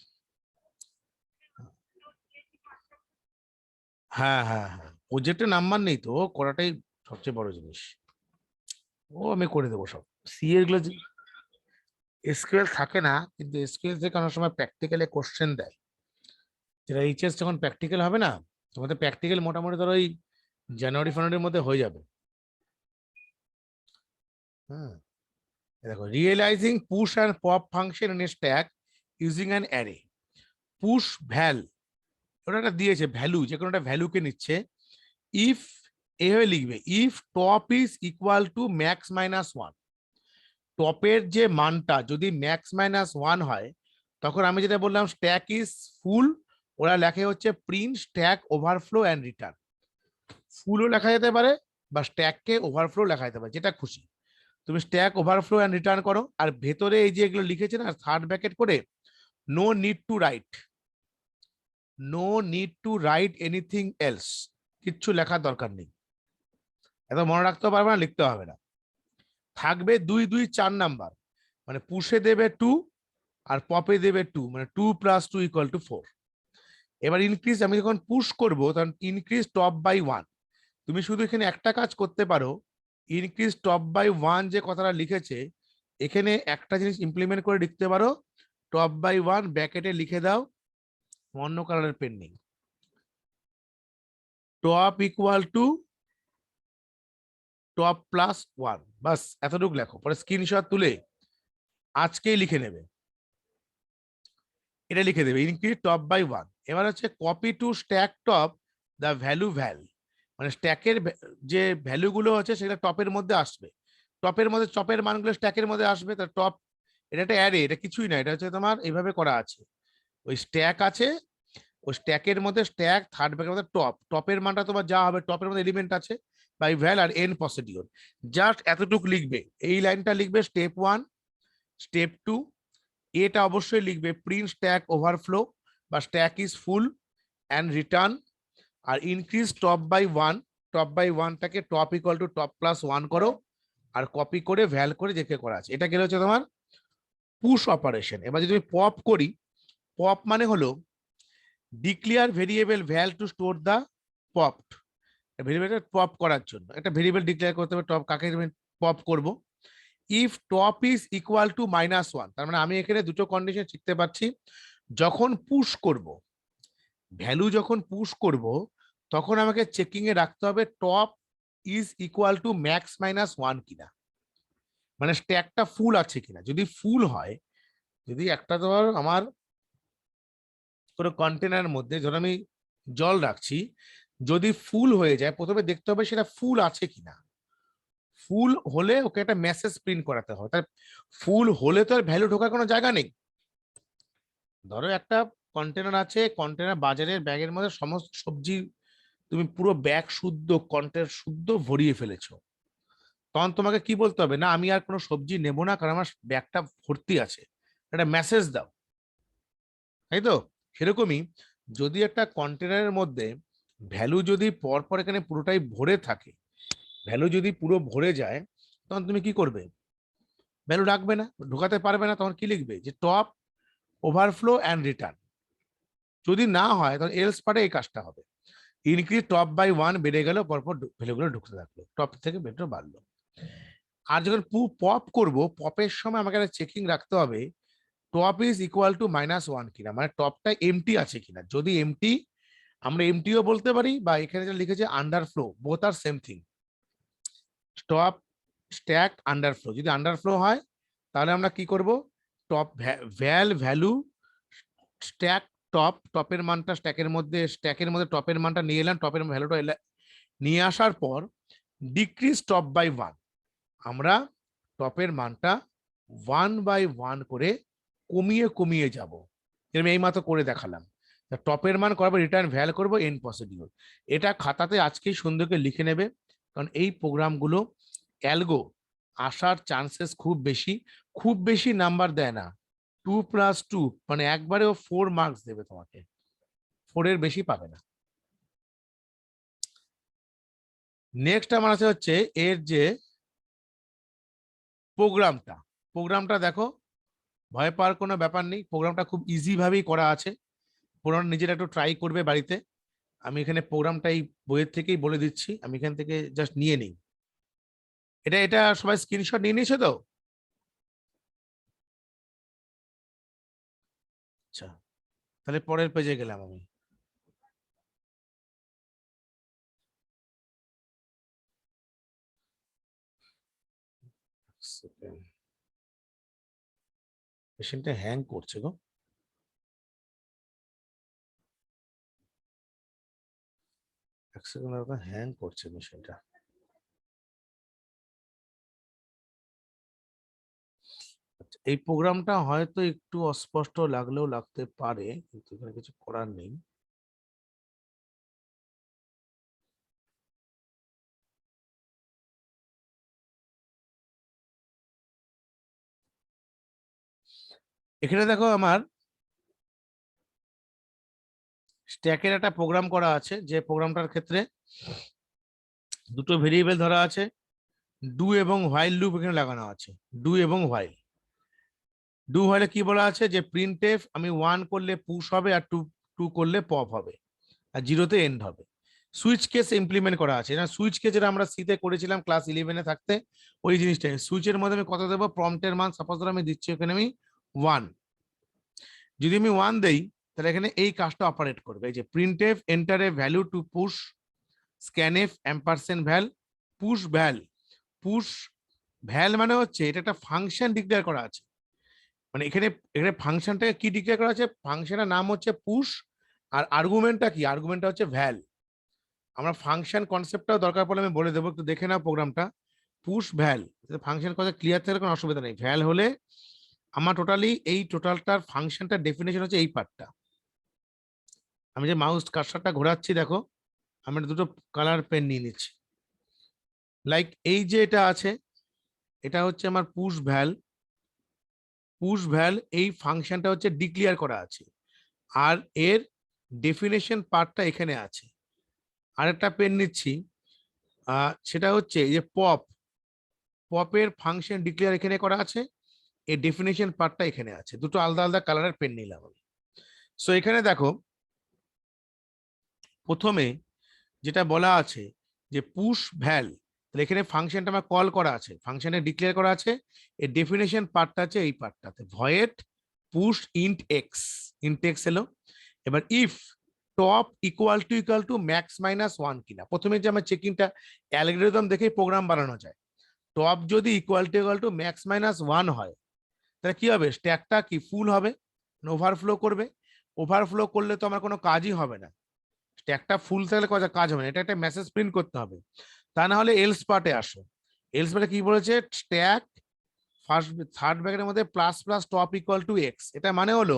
হ্যাঁ হ্যাঁ হ্যাঁ, প্রজেক্টে নাম্বার নেই তো, ও করাটাই সবচেয়ে বড় জিনিস। ও আমি করে দেবো সব। সি এর গুলো এসকিউএল থাকে না, কিন্তু এসকিউএল থেকে অনেক সময় প্র্যাকটিক্যালে কোশ্চেন দেয়, যেটা এইচএস যখন প্র্যাকটিক্যাল হবে না, তোমাদের প্র্যাকটিক্যাল মোটামুটি ধরো ওই জানুয়ারি ফেব্রুয়ারির মধ্যে হয়ে যাবে। হ্যাঁ, এই দেখো realising push and pop function in stack using an array. Push val, ওটা একটা দিয়েছে ভ্যালু, যে কোনো একটা ভ্যালুকে নিচ্ছে। ইফ, এভাবে লিখবে, if top is equal to max minus one. টপের যে মানটা যদি ম্যাক্স মাইনাস ওয়ান হয়, তখন আমি যেটা বললাম স্ট্যাক ইজ ফুল, ওরা লেখে হচ্ছে print stack overflow and return. ফুলও লেখা যেতে পারে বা স্ট্যাককে ওভারফ্লো লেখা যেতে পারে, যেটা খুশি। তুমি স্ট্যাক ওভারফ্লো অ্যান্ড রিটার্ন করো, আর ভেতরে এই যে এগুলো লিখেছে না থার্ড ব্র্যাকেট করে, no need to write, no need to write anything else, কিচ্ছু লেখার দরকার নেই। এত মনে রাখতে পারবে না, লিখতে হবে না। থাকবে 2 2 4 নাম্বার, মানে পুষে দেবে 2 আর পপে দেবে 2, মানে 2 + 2 = 4। এবার ইনক্রিজ, আমি যখন পুশ করব তখন ইনক্রিজ টপ বাই 1। তুমি শুধু এখানে একটা কাজ করতে পারো, ইনক্রিজ টপ বাই 1 যে কথাটা লিখেছে, এখানে একটা জিনিস ইমপ্লিমেন্ট করে লিখতে পারো, টপ বাই 1 ব্র্যাকেটে লিখে দাও, অন্য কালারের পেন নেই, top equal to top plus 1, বাস এতটুকু লেখো, পরে স্ক্রিনশট তুলে আজকেই লিখে নেবে, এটা লিখে দেবে ইনক্রিজ টপ বাই 1। এবার হচ্ছে copy to stack top the value মানে স্ট্যাকের যে ভ্যালুগুলো হচ্ছে সেটা টপের মধ্যে আসবে, টপের মধ্যে টপের মানগুলো স্ট্যাকের মধ্যে আসবে। তার টপ, এটা একটা অ্যারে, এটা কিছুই না, এটা হচ্ছে তোমার এইভাবে করা আছে, ওই স্ট্যাক আছে, ওই স্ট্যাকের মধ্যে স্ট্যাক থার্ড ব্র্যাকেটের মধ্যে টপ, টপের মানটা তোমার যা হবে, টপের মধ্যে এলিমেন্ট আছে বাই ভ্যাল আর এন প্রসিডিওর, জাস্ট এতটুকু লিখবে, এই লাইনটা লিখবে স্টেপ 1, স্টেপ 2, এটা অবশ্যই লিখবে প্রিন্ট স্ট্যাক ওভারফ্লো বা stack is full and return, আর increase top by 1, top by 1টাকে top equal to top plus 1 করো, আর কপি করে ভ্যাল করে যেকে করা আছে। এটা গেলে হচ্ছে তোমার পুশ অপারেশন। এবার যদি আমি পপ করি, পপ মানে হলো declare variable val to store the popped, ভেরিয়েবলটা পপ করার জন্য একটা ভেরিয়েবল ডিক্লেয়ার করতে হবে। টপ কাকে পপ করব, if top is equal two -1, তার মানে আমি এখানে দুটো কন্ডিশন শিখতে পাচ্ছি। যখন পুশ করব, ভ্যালু যখন পুশ করব, তখন আমাকে চেকিং এ রাখতে হবে top is equal to max -1 কিনা, মানে স্ট্যাকটা ফুল আছে কিনা। যদি ফুল হয়, যদি একটা ধর আমার কোনো কন্টেনারের মধ্যে ধর আমি জল রাখছি, যদি ফুল হয়ে যায়, প্রথমে দেখতে হবে সেটা ফুল আছে কিনা। ফুল হলে ওকে একটা মেসেজ প্রিন্ট করাতে হবে, তার ফুল হলে তো আর ভ্যালু ঢোকার কোনো জায়গা নেই। ধরো একটা কন্টেনার আছে, কন্টেনার বাজারের ব্যাগের মধ্যে সমস্ত সবজি তুমি পুরো ব্যাগ শুদ্ধ কন্টেনার শুদ্ধ ভরিয়ে ফেলেছো, তখন তোমাকে কি বলতে হবে, না আমি আর কোনো সবজি নেবো না কারণ আমার ব্যাগটা ভর্তি আছে, একটা মেসেজ দাও, তাই তো? সেরকমই যদি একটা কন্টেনারের মধ্যে ভ্যালু যদি পরপর এখানে পুরোটাই ভরে থাকে, ভ্যালু যদি পুরো ভরে যায়, তখন তুমি কি করবে, ভ্যালু রাখবে না, ঢোকাতে পারবে না, তখন কি লিখবে যে টপ ওভারফ্লো অ্যান্ড রিটার্ন। যদি না হয় তখন এলস পারে এই কাজটা হবে, ইনক্রিজ টপ বাই 1 বেড়ে গেল, পরপর ভ্যালুগুলো ঢুকতে থাকলো, টপ থেকে ভ্যালু বাড়লো। আর যখন পপ করব, পপের সময় আমাকে একটা চেকিং রাখতে হবে টপ ইজ ইকুয়াল টু -1 কিনা, মানে টপটা এমটি আছে কিনা। যদি এমটি, আমরা এমটিও বলতে পারি, বা এখানে যা লিখেছে আন্ডারফ্লো, বোথ আর same thing. Top stack underflow, যদি আন্ডারফ্লো হয় তাহলে আমরা কি করব, টপ ভ্যালু স্ট্যাক টপ, টপের মানটা স্ট্যাকের মধ্যে টপের মানটা নিয়ে এলাম, টপের ভ্যালুটা নিয়ে আসার পর ডিক্রিজ টপ বাই 1, আমরা টপের মানটা 1/1 করে কমিয়ে কমিয়ে যাব, যেরকম এই মাত্র করে দেখালাম। টপের মান করবো, রিটার্ন ভ্যাল করবো, এন প্রসিডিউর। এটা খাতাতে আজকেই সুন্দরকে লিখে নেবে, কারণ এই প্রোগ্রামগুলো অ্যালগো আসার চান্সেস খুব বেশি, খুব বেশি নাম্বার দেয় না, 2+2 মানে একবারে ও 4 মার্কস দেবে তোমাকে, 4 এর বেশি পাবে না। নেক্সট আমার আছে হচ্ছে এর যে প্রোগ্রামটা, প্রোগ্রামটা দেখো, ভয় পাওয়ার কোনো ব্যাপার নেই, প্রোগ্রামটা খুব ইজি ভাবেই করা আছে, প্রোগ্রাম নিজেরা একটু ট্রাই করবে বাড়িতে। আমি এখানে প্রোগ্রামটা এই বইয়ের থেকেই বলে দিচ্ছি, আমি এখান থেকে জাস্ট নিয়ে নিই। এটা এটা সবাই স্ক্রিনশট নিয়ে নিয়েছে তো? আচ্ছা, তাহলে পরের পেজে গেলাম আমি। পেশেন্টটা হ্যাং করছে গো, এক সেকেন্ড, হ্যাং করছে মেশিনটা। আচ্ছা, এই প্রোগ্রামটা হয়তো একটু অস্পষ্ট লাগলেও লাগতে পারে, কিন্তু এখানে কিছু করার নেই। এখানে দেখো আমার স্ট্যাকের একটা প্রোগ্রাম করা আছে, যে প্রোগ্রামটার ক্ষেত্রে দুটো ভেরিয়েবল ধরা আছে, ডু এবং হোয়াইল লুপ এখানে লাগানো আছে, ডু এবং হোয়াইল। ডু হোয়াইলে কি বলা আছে, যে প্রিন্টএফ আমি 1 করলে পুশ হবে, আর 2 করলে পপ হবে, আর 0-তে এন্ড হবে। সুইচ কেস ইমপ্লিমেন্ট করা আছে না, সুইচ কেস যেটা আমরা সিতে করেছিলাম ক্লাস 11-এ থাকতে, ওই জিনিসটাই। সুইচের মধ্যে আমি কত দেবো, প্রম্পটের মান সাপোজ ধরো আমি দিচ্ছি এখানে আমি 1, যদি আমি 1 দেই তাহলে এখানে এই কাজটা অপারেট করবে, এই যে printf enter a value to push scanf ampersand val push val, push val মানে হচ্ছে এটা একটা ফাংশন ডিক্লেয়ার করা আছে, মানে এখানে এখানে ফাংশনটাকে কি ডিক্লেয়ার করা আছে, ফাংশনের নাম হচ্ছে পুশ, আর আর্গুমেন্টটা কি, আর্গুমেন্টটা হচ্ছে ভ্যাল। আমরা ফাংশন কনসেপ্টটাও দরকার পড়লে আমি বলে দেবো, একটু দেখে নাও প্রোগ্রামটা। পুশ ভ্যাল, ফাংশন কথা ক্লিয়ার থাকলে কোনো অসুবিধা নেই। ভ্যাল হলে আমার টোটালি এই টোটালটার ফাংশনটার ডেফিনেশন হচ্ছে এই পার্টটা। আমি যে মাউস কার্সারটা ঘোরাচ্ছি দেখো, আমি দুটো কালার পেন নিয়ে নিচ্ছি। লাইক এই যে এটা আছে, এটা হচ্ছে আমার পুশ ভ্যাল। পুশ ভ্যাল এই ফাংশনটা হচ্ছে ডিক্লেয়ার করা আছে, আর এর ডেফিনেশন পার্টটা এখানে আছে। আরেকটা পেন নিচ্ছি, সেটা হচ্ছে এই যে পপ, পপের ফাংশন ডিক্লেয়ার এখানে করা আছে, এর ডেফিনেশন পার্টটা এখানে আছে। দুটো আলাদা আলাদা কালারের পেন নিলাম আমি। সো এখানে দেখো প্রথমে যেটা বলা আছে যে পুশ ভ্যাল, তাহলে এখানে ফাংশনটা আমার কল করা আছে, ফাংশনে ডিক্লেয়ার করা আছে, এর ডেফিনেশন পার্টটা আছে এই পার্টটাতে, void push int x, int x এলো। এবার if top equal to max minus one কিনা, প্রথমে যে আমার চেকিংটা অ্যালগরিদম দেখে প্রোগ্রাম বানানো যায়। টপ যদি equal to max minus one হয়, তাহলে কি হবে, স্ট্যাকটা কি ফুল হবে, ওভারফ্লো করবে। ওভারফ্লো করলে তো আমার কোনো কাজই হবে না, স্ট্যাকটা ফুল থাকলে কাজ হবে না, এটা একটা মেসেজ প্রিন্ট করতে হবে। তা না হলে এলস পার্টে আসো। এলস পার্টে কি বলেছে, স্ট্যাক ফার্স্ট থার্ড ব্র্যাকেটের মধ্যে plus plus top equal two x, এটা মানে হলো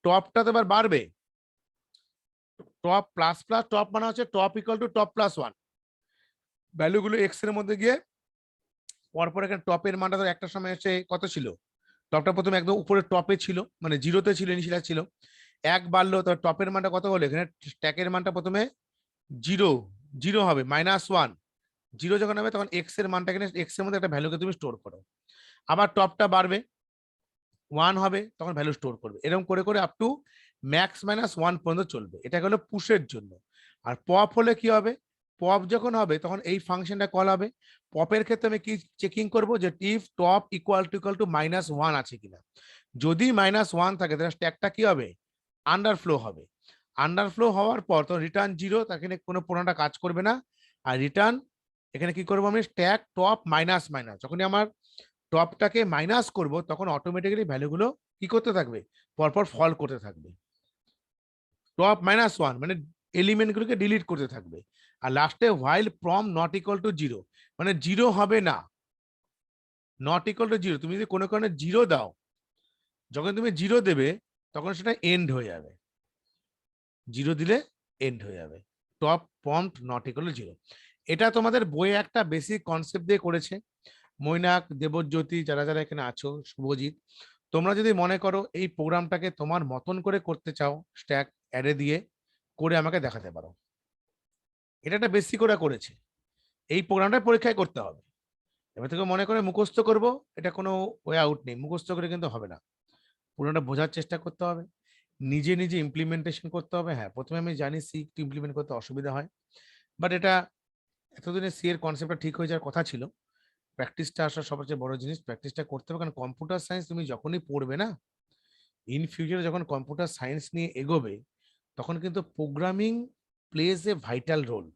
টপটা তো এবার বাড়বে, টপ প্লাস প্লাস টপ মানে হচ্ছে top equal to top plus one, ভ্যালুগুলো এক্স এর মধ্যে গিয়ে পরপর এখানে টপের মানটা তো একটা সময় এসে কত ছিল, টপটা প্রথমে একদম উপরে টপে ছিল, মানে জিরোতে ছিল, ইনিশিয়াল ছিল, এক বাড়লো তো টপের মানটা কত হলো, এখানে স্ট্যাকের মানটা প্রথমে জিরো, জিরো হবে মাইনাস ওয়ান, জিরো যখন হবে তখন এক্স এর মানটা এখানে এক্স এর মধ্যে একটা ভ্যালুকে তুমি স্টোর করো। আবার টপটা বাড়বে, ওয়ান হবে তখন ভ্যালু স্টোর করবে, এরকম করে করে up to max minus one পর্যন্ত চলবে। এটা হলো পুশের জন্য। আর পপ হলে কি হবে, পপ যখন হবে তখন এই ফাংশনটা কল হবে। পপের ক্ষেত্রে আমি কি চেকিং করবো, যে if top equal two minus one আছে কিনা, যদি মাইনাস ওয়ান থাকে তাহলে স্ট্যাকটা কি হবে, আন্ডারফ্লো হবে। আন্ডারফ্লো হওয়ার পর তো রিটার্ন জিরো, তাকে কোনো পুরোটা কাজ করবে না। আর রিটার্ন এখানে কি করবো আমি, স্ট্যাক টপ মাইনাস মাইনাস, যখনই আমার টপটাকে মাইনাস করব তখন অটোমেটিক্যালি ভ্যালুগুলো কি করতে থাকবে, পরপর ফল করতে থাকবে। টপ মাইনাস ওয়ান মানে এলিমেন্ট গুলোকে ডিলিট করতে থাকবে। আর লাস্টে হোয়াইল প্রম নট ইকুয়াল টু জিরো, মানে জিরো হবে না, নট ইকুয়াল টু জিরো, তুমি যদি কোনো কারণে জিরো দাও, যখন তুমি জিরো দেবে তখন সেটা এন্ড হয়ে যাবে, জিরো দিলে এন্ড হয়ে যাবে। Top prompt not equal to zero, এটা তোমাদের বইয়ে একটা বেসিক কনসেপ্ট দিয়ে করেছে মৈনাক, দেবজ্যোতি, যারা যারা এখানে আছো, শুভজিৎ। তোমরা যদি মনে করো এই প্রোগ্রামটাকে তোমার মতন করে করতে চাও, স্ট্যাক অ্যারে দিয়ে করে আমাকে দেখাতে পারো। এটা একটা বেসিক করে করেছে, এই প্রোগ্রামটা পরীক্ষায় করতে হবে। এবার থেকে মনে করে মুখস্থ করব, এটা কোনো ওয়ে আউট নেই, মুখস্থ করে কিন্তু হবে না, পুরোটা বোঝার চেষ্টা করতে হবে, নিজে নিজে ইমপ্লিমেন্টেশন করতে হবে। হ্যাঁ, প্রথমে আমি জানি সি ইমপ্লিমেন্ট করতে অসুবিধা হয়, বাট এটা এতদিনে সি এর কনসেপ্টটা ঠিক হয়ে যাওয়ার কথা ছিল। প্র্যাকটিসটা আসা সবচেয়ে বড় জিনিস, প্র্যাকটিসটা করতে হবে, কারণ কম্পিউটার সায়েন্স তুমি যখনই পড়বে না, ইন ফিউচারে যখন কম্পিউটার সায়েন্স নিয়ে এগোবে, তখন কিন্তু programming plays a vital role.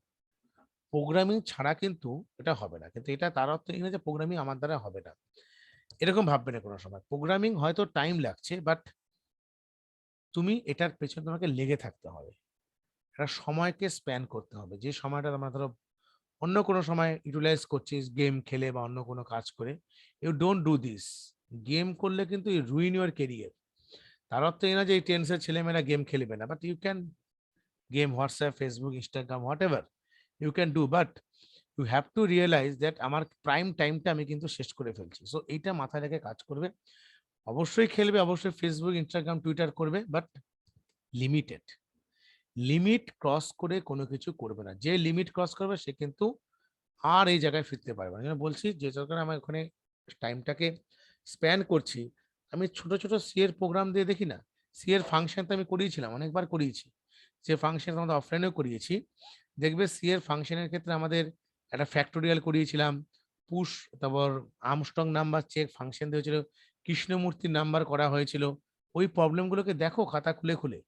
Programming ছাড়া কিন্তু এটা হবে না, কিন্তু এটা তার অর্থ এই না যে প্রোগ্রামিং আমার দ্বারা হবে না, এরকম ভাববে না কোনো সময়। প্রোগ্রামিং হয়তো টাইম লাগছে, বাট তুমি এটার পেছনে তোমাকে লেগে থাকতে হবে, একটা সময়কে স্প্যান করতে হবে, যে সময়টা আমরা ধরো অন্য কোনো সময় ইউটিলাইজ করছিস গেম খেলে বা অন্য কোনো কাজ করে, you don't do this. Game করলে কিন্তু ইউ রুইন ইউর কেরিয়ার। তার অর্থ এই না যে এই টেন্সের ছেলেমেয়েরা গেম খেলবে না, but you can game, WhatsApp, Facebook, Instagram, whatever you can do, but you have to realise that আমার প্রাইম টাইমটা আমি কিন্তু শেষ করে ফেলছি। সো এইটা মাথায় রেখে কাজ করবে, অবশ্যই খেলবে, অবশ্যই ফেসবুক, ইনস্টাগ্রাম, টুইটার করবে, বাট লিমিটেড। লিমিট ক্রস করে কোনো কিছু করবে না, যে লিমিট ক্রস করবে সে কিন্তু আর এই জায়গায় ফিরতে পারবে না। বলছি যে যখন আমি ওখানে টাইমটাকে স্প্যান করছি, আমি ছোট ছোট সি এর প্রোগ্রাম দিয়ে দেখি না, সি এর ফাংশন তো আমি করিয়েছিলাম, অনেকবার করিয়েছি, সে ফাংশন আমাদের অফলাইনেও করিয়েছি। দেখবে সি এর ফাংশনের ক্ষেত্রে আমাদের একটা ফ্যাক্টোরিয়াল করিয়েছিলাম, পুশ, তারপর আর্মস্ট্রং নাম্বার চেক ফাংশন দিয়েছিল, কৃষ্ণমূর্তির নাম্বার করা হয়েছিল। ওই প্রবলেমগুলোকে দেখো খাতা খুলে খুলে,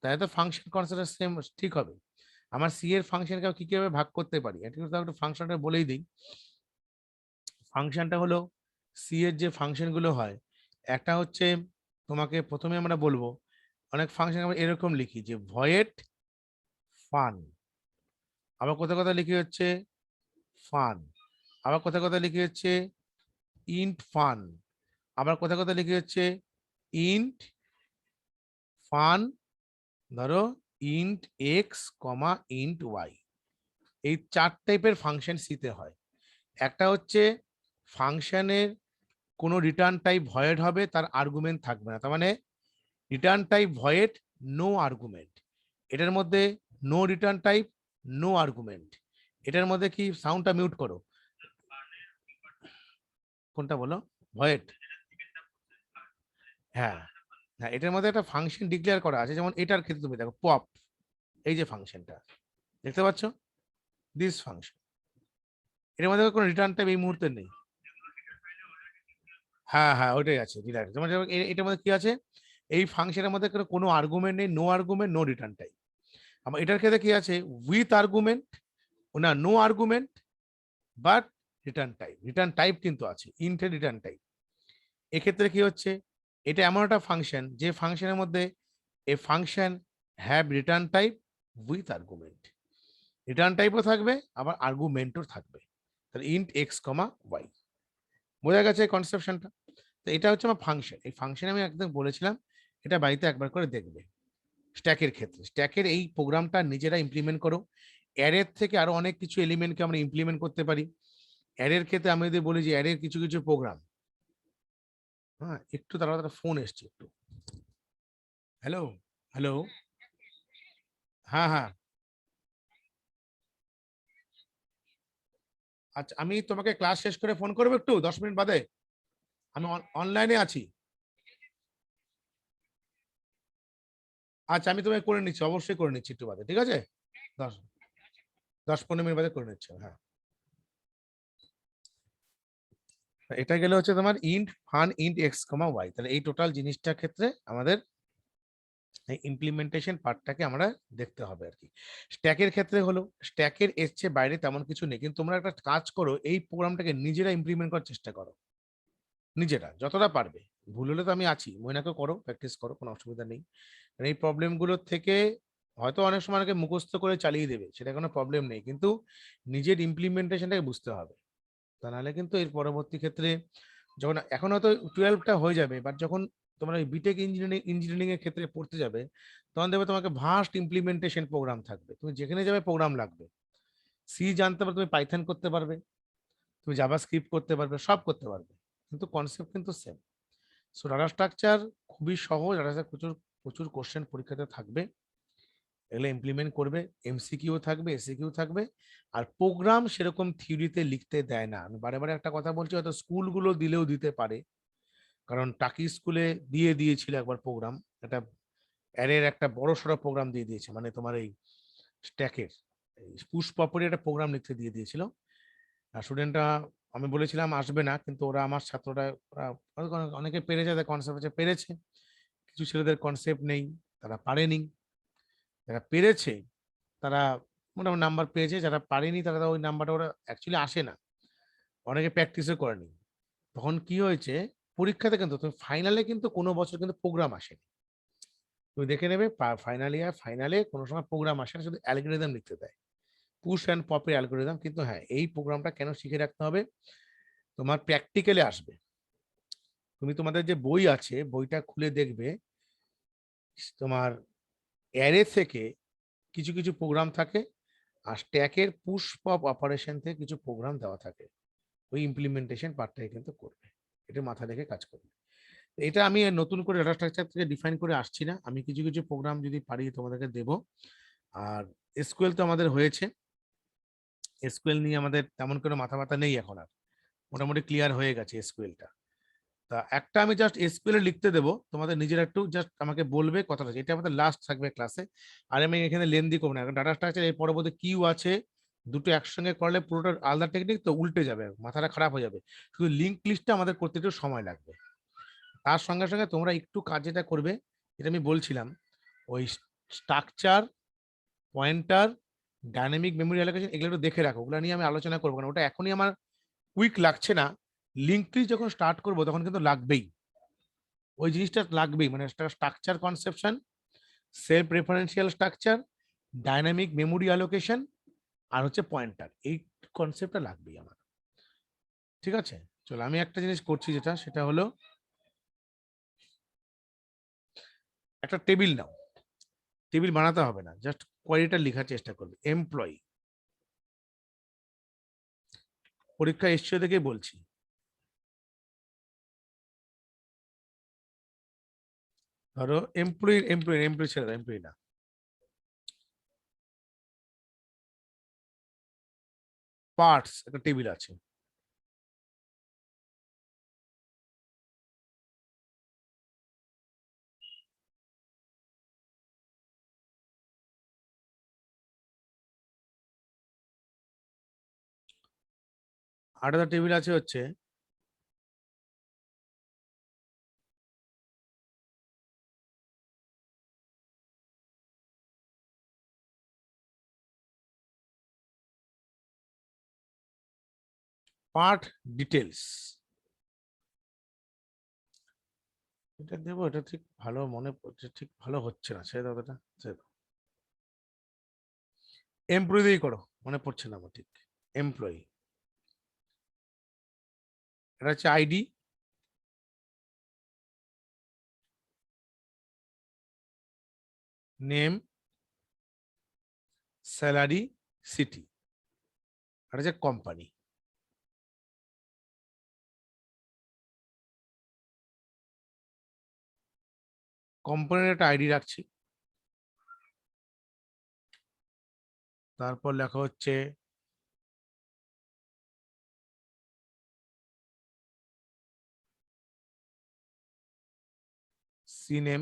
তাই তো ফাংশন কনসেপ্ট সেম ঠিক হবে। আমার সি এর ফাংশনকে কি কিভাবে ভাগ করতে পারি, এটা একটু ফাংশনটা বলেই দিই। ফাংশনটা হলো সি এর যে ফাংশন গুলো হয়, একটা হচ্ছে তোমাকে প্রথমে আমরা বলবো, অনেক ফাংশন আমরা এরকম লিখি যে ভয়েড ফান, আবার কোথাও কোথাও লিখি হচ্ছে ফান, আবার কোথাও কোথাও লিখি হচ্ছে ইন্ট ফান, আবার কোথাও কোথাও লিখি হচ্ছে ইন্ট ফান, ধরো int x comma int Y. এই 4 টাইপের ফাংশন সিতে হয়। একটা হচ্ছে ফাংশনের কোনো রিটার্ন টাইপ ভয়েড হবে, তার আর্গুমেন্ট থাকবে না, তার মানে return type void, no argument. এটার মধ্যে no return type, no argument. এটার মধ্যে কি, সাউন্ডটা মিউট করো। কোনটা বলো? ভয়েড। হ্যাঁ হ্যাঁ, এটার মধ্যে একটা ফাংশন ডিক্লেয়ার করা আছে, যেমন এটার ক্ষেত্রে তুমি দেখো পপ, এই যে ফাংশনটা দেখতে পাচ্ছ, দিস ফাংশন, এর মধ্যে কোনো রিটার্ন টাইপ এই মুহূর্তে নেই। হ্যাঁ হ্যাঁ, ওইটাই আছে ডিলার, যেমন যেমন এটার মধ্যে কি আছে, এই ফাংশনের মধ্যে কোনো আর্গুমেন্ট নেই, no argument, no return type. আমার এটার ক্ষেত্রে কি আছে, উইথ আর্গুমেন্ট, না no argument but return type, return type কিন্তু আছে, ইন্টের রিটার্ন টাইপ। এক্ষেত্রে কি হচ্ছে, এটা এমন একটা ফাংশন যে ফাংশনের মধ্যে a function have return type with argument, return টাইপও থাকবে আবার আর্গুমেন্টও থাকবে, তাহলে ইন্ট এক্স কমা ওয়াই। বোঝা গেছে কনসেপশনটা? তো এটা হচ্ছে আমার ফাংশন। এই ফাংশন আমি একদম বলেছিলাম এটা বাড়িতে একবার করে দেখবে। স্ট্যাকের ক্ষেত্রে, স্ট্যাকের এই প্রোগ্রামটা নিজেরা ইমপ্লিমেন্ট করো। অ্যারের থেকে আরো অনেক কিছু এলিমেন্টকে আমরা ইমপ্লিমেন্ট করতে পারি। অ্যারের ক্ষেত্রে আমি যদি বলি যে অ্যারের কিছু কিছু প্রোগ্রাম, হ্যাঁ একটু তাড়াতাড়ি ফোন এসছে একটু। হ্যালো, হ্যালো, হ্যাঁ হ্যাঁ, আচ্ছা আমি তোমাকে ক্লাস শেষ করে ফোন করবো একটু 10 মিনিট বাদে, আমি অনলাইনে আছি। আচ্ছা আমি তোমাকে করে নিচ্ছি, অবশ্যই করে নিচ্ছি একটু বাদে, ঠিক আছে? 10-15 মিনিট বাদে করে নিচ্ছি, হ্যাঁ। এটা গেলে হচ্ছে তোমার ইন্ট ফান ইন্ট এক্স কমা ওয়াই, তাহলে এই টোটাল জিনিসটার ক্ষেত্রে আমাদের এই ইমপ্লিমেন্টেশন পার্টটাকে আমরা দেখতে হবে আর কি। স্ট্যাকের ক্ষেত্রে হলো, স্ট্যাকের এর চেয়ে বাইরে তেমন কিছু নেই, কিন্তু তোমরা একটা কাজ করো, এই প্রোগ্রামটাকে নিজেরা ইমপ্লিমেন্ট করার চেষ্টা করো, নিজেরা যতটা পারবে। ভুল হলে তো আমি আছি, ময়নাকে করো, প্র্যাকটিস করো, কোনো অসুবিধা নেই। কারণ এই প্রবলেমগুলোর থেকে হয়তো অনেক সময় অনেকে মুখস্থ করে চালিয়ে দেবে, সেটা কোনো প্রবলেম নেই, কিন্তু নিজের ইমপ্লিমেন্টেশনটাকে বুঝতে হবে। তা নাহলে কিন্তু এর পরবর্তী ক্ষেত্রে, যখন এখন হয়তো 12টা হয়ে যাবে, বাট যখন তোমরা বিটেক ইঞ্জিনিয়ারিং এর ক্ষেত্রে পড়তে যাবে, তখন দেখবে তোমাকে ভাস্ট ইমপ্লিমেন্টেশন প্রোগ্রাম থাকবে, তুমি যেখানে যাবে প্রোগ্রাম লাগবে। সি জানতে পারবে, তুমি পাইথন করতে পারবে, তুমি জাভা স্ক্রিপ্ট করতে পারবে, সব করতে পারবে, কিন্তু কনসেপ্ট কিন্তু সেম। সো ডাটা স্ট্রাকচার খুবই সহজ, ডাটা প্রচুর প্রচুর কোশ্চেন পরীক্ষাতে থাকবে, এগুলো ইমপ্লিমেন্ট করবে, এমসিকিউ থাকবে, এসিকিউ থাকবে। আর প্রোগ্রাম সেরকম থিওরিতে লিখতে দেয় না, আমি বারে বারে একটা কথা বলছি, হয়তো স্কুলগুলো দিলেও দিতে পারে, কারণ টাকি স্কুলে দিয়ে দিয়েছিল একবার প্রোগ্রাম, একটা অ্যারের একটা বড় সড়ো প্রোগ্রাম দিয়ে দিয়েছে, মানে তোমার এই স্ট্যাকের পুশ পপের একটা প্রোগ্রাম লিখতে দিয়ে দিয়েছিল। আর স্টুডেন্টরা, আমি বলেছিলাম আসবে না, কিন্তু ওরা আমার ছাত্ররা, ওরা অনেকে পেরেছে, তাদের কনসেপ্ট আছে পেরেছে, কিছু ছেলেদের কনসেপ্ট নেই, তারা পারেনি। যারা পেরেছে তারা মোটামুটি নাম্বার পেয়েছে, যারা পারেনি তারা তো ওই নাম্বারটা ওরা অ্যাকচুয়ালি আসে না, অনেকে প্র্যাকটিসও করেনি। তখন কি হয়েছে, পরীক্ষাতে কিন্তু তুমি ফাইনালে কিন্তু কোনো বছর কিন্তু প্রোগ্রাম আসেনি, তুমি দেখে নেবে ফাইনাল ইয়ার ফাইনালে কোনো সময় প্রোগ্রাম আসে না, শুধু অ্যালগোরিদম লিখতে দেয়, পুশ অ্যান্ড পপের অ্যালগোরিদম। কিন্তু হ্যাঁ, এই প্রোগ্রামটা কেন শিখে রাখতে হবে, তোমার প্র্যাকটিক্যালে আসবে। তুমি তোমাদের যে বই আছে, বইটা খুলে দেখবে, তোমার অ্যারে থেকে কিছু কিছু প্রোগ্রাম থাকে, আর স্ট্যাকের পুশ পপ অপারেশন থেকে কিছু প্রোগ্রাম দেওয়া থাকে, ওই ইমপ্লিমেন্টেশন পার্টটাই কিন্তু করবে, এটা মাথা রেখে কাজ করবে। এটা আমি নতুন করে ডাটা স্ট্রাকচার থেকে ডিফাইন করে আসছি না, আমি কিছু কিছু প্রোগ্রাম যদি পারি তোমাদেরকে দেব। আর এসকিউএল তো আমাদের হয়েছে, এসকিউএল নিয়ে আমাদের তেমন কোনো মাথা ব্যথা নেই এখন আর, মোটামুটি ক্লিয়ার হয়ে গেছে এসকিউএলটা। তা একটা আমি জাস্ট এসকিউএল লিখতে দেবো, তোমাদের নিজেরা একটু জাস্ট আমাকে বলবে কথাটা, এটা আমাদের লাস্ট থাকবে ক্লাসে। আর আমি এখানে লেন্দি করবো না, ডাটা স্ট্রাকচার এর পরবর্তী কিউ আছে, দুটো একসঙ্গে করলে পুরোটা আলাদা টেকনিক, তো উল্টে যাবে, মাথাটা খারাপ হয়ে যাবে। শুধু লিঙ্ক লিস্টটা আমাদের করতে একটু সময় লাগবে। তার সঙ্গে সঙ্গে তোমরা একটু কাজ যেটা করবে, যেটা আমি বলছিলাম, ওই structure, pointer, dynamic memory allocation, এগুলো একটু দেখে রাখো, ওগুলো নিয়ে আমি আলোচনা করবো না, ওটা এখনই আমার কুইক লাগছে না, লিঙ্ক লিস্ট যখন স্টার্ট করবো তখন কিন্তু লাগবেই, ওই জিনিসটা লাগবেই, মানে একটা structure conception, self referential structure, dynamic memory allocation, আর হচ্ছে পয়েন্টার, এই কনসেপ্টটা লাগবেই আমার। ঠিক আছে, চলো আমি একটা জিনিস করছি, যেটা সেটা হলো একটা টেবিল নাও, টেবিল বানাতে হবে না, জাস্ট কোয়ারিটা লেখার চেষ্টা করবে। এমপ্লয়ি, পরীক্ষা এসছে দেখে বলছি, ধরো এমপ্লয়ি, এমপ্লয়ি ছেড়ে দাও, এমপ্লয়ি না, পার্টস একটা টেবিল আছে, আর একটা টেবিল আছে হচ্ছে পার্ট ডিটেলস। এটা দেবো, এটা ঠিক ভালো মনে পড়ছে, ঠিক ভালো হচ্ছে না, ছেড়ে দাও এটা, ছেড়ে দাও। এমপ্লয়ি দিয়েই করো, মনে পড়ছে না আমার ঠিক। এমপ্লয়ি, এটা হচ্ছে আইডি, নেম, স্যালারি, সিটি, আর হচ্ছে কোম্পানি। কোম্পানির একটা আইডি রাখছি, তারপর লেখা হচ্ছে সিনেম,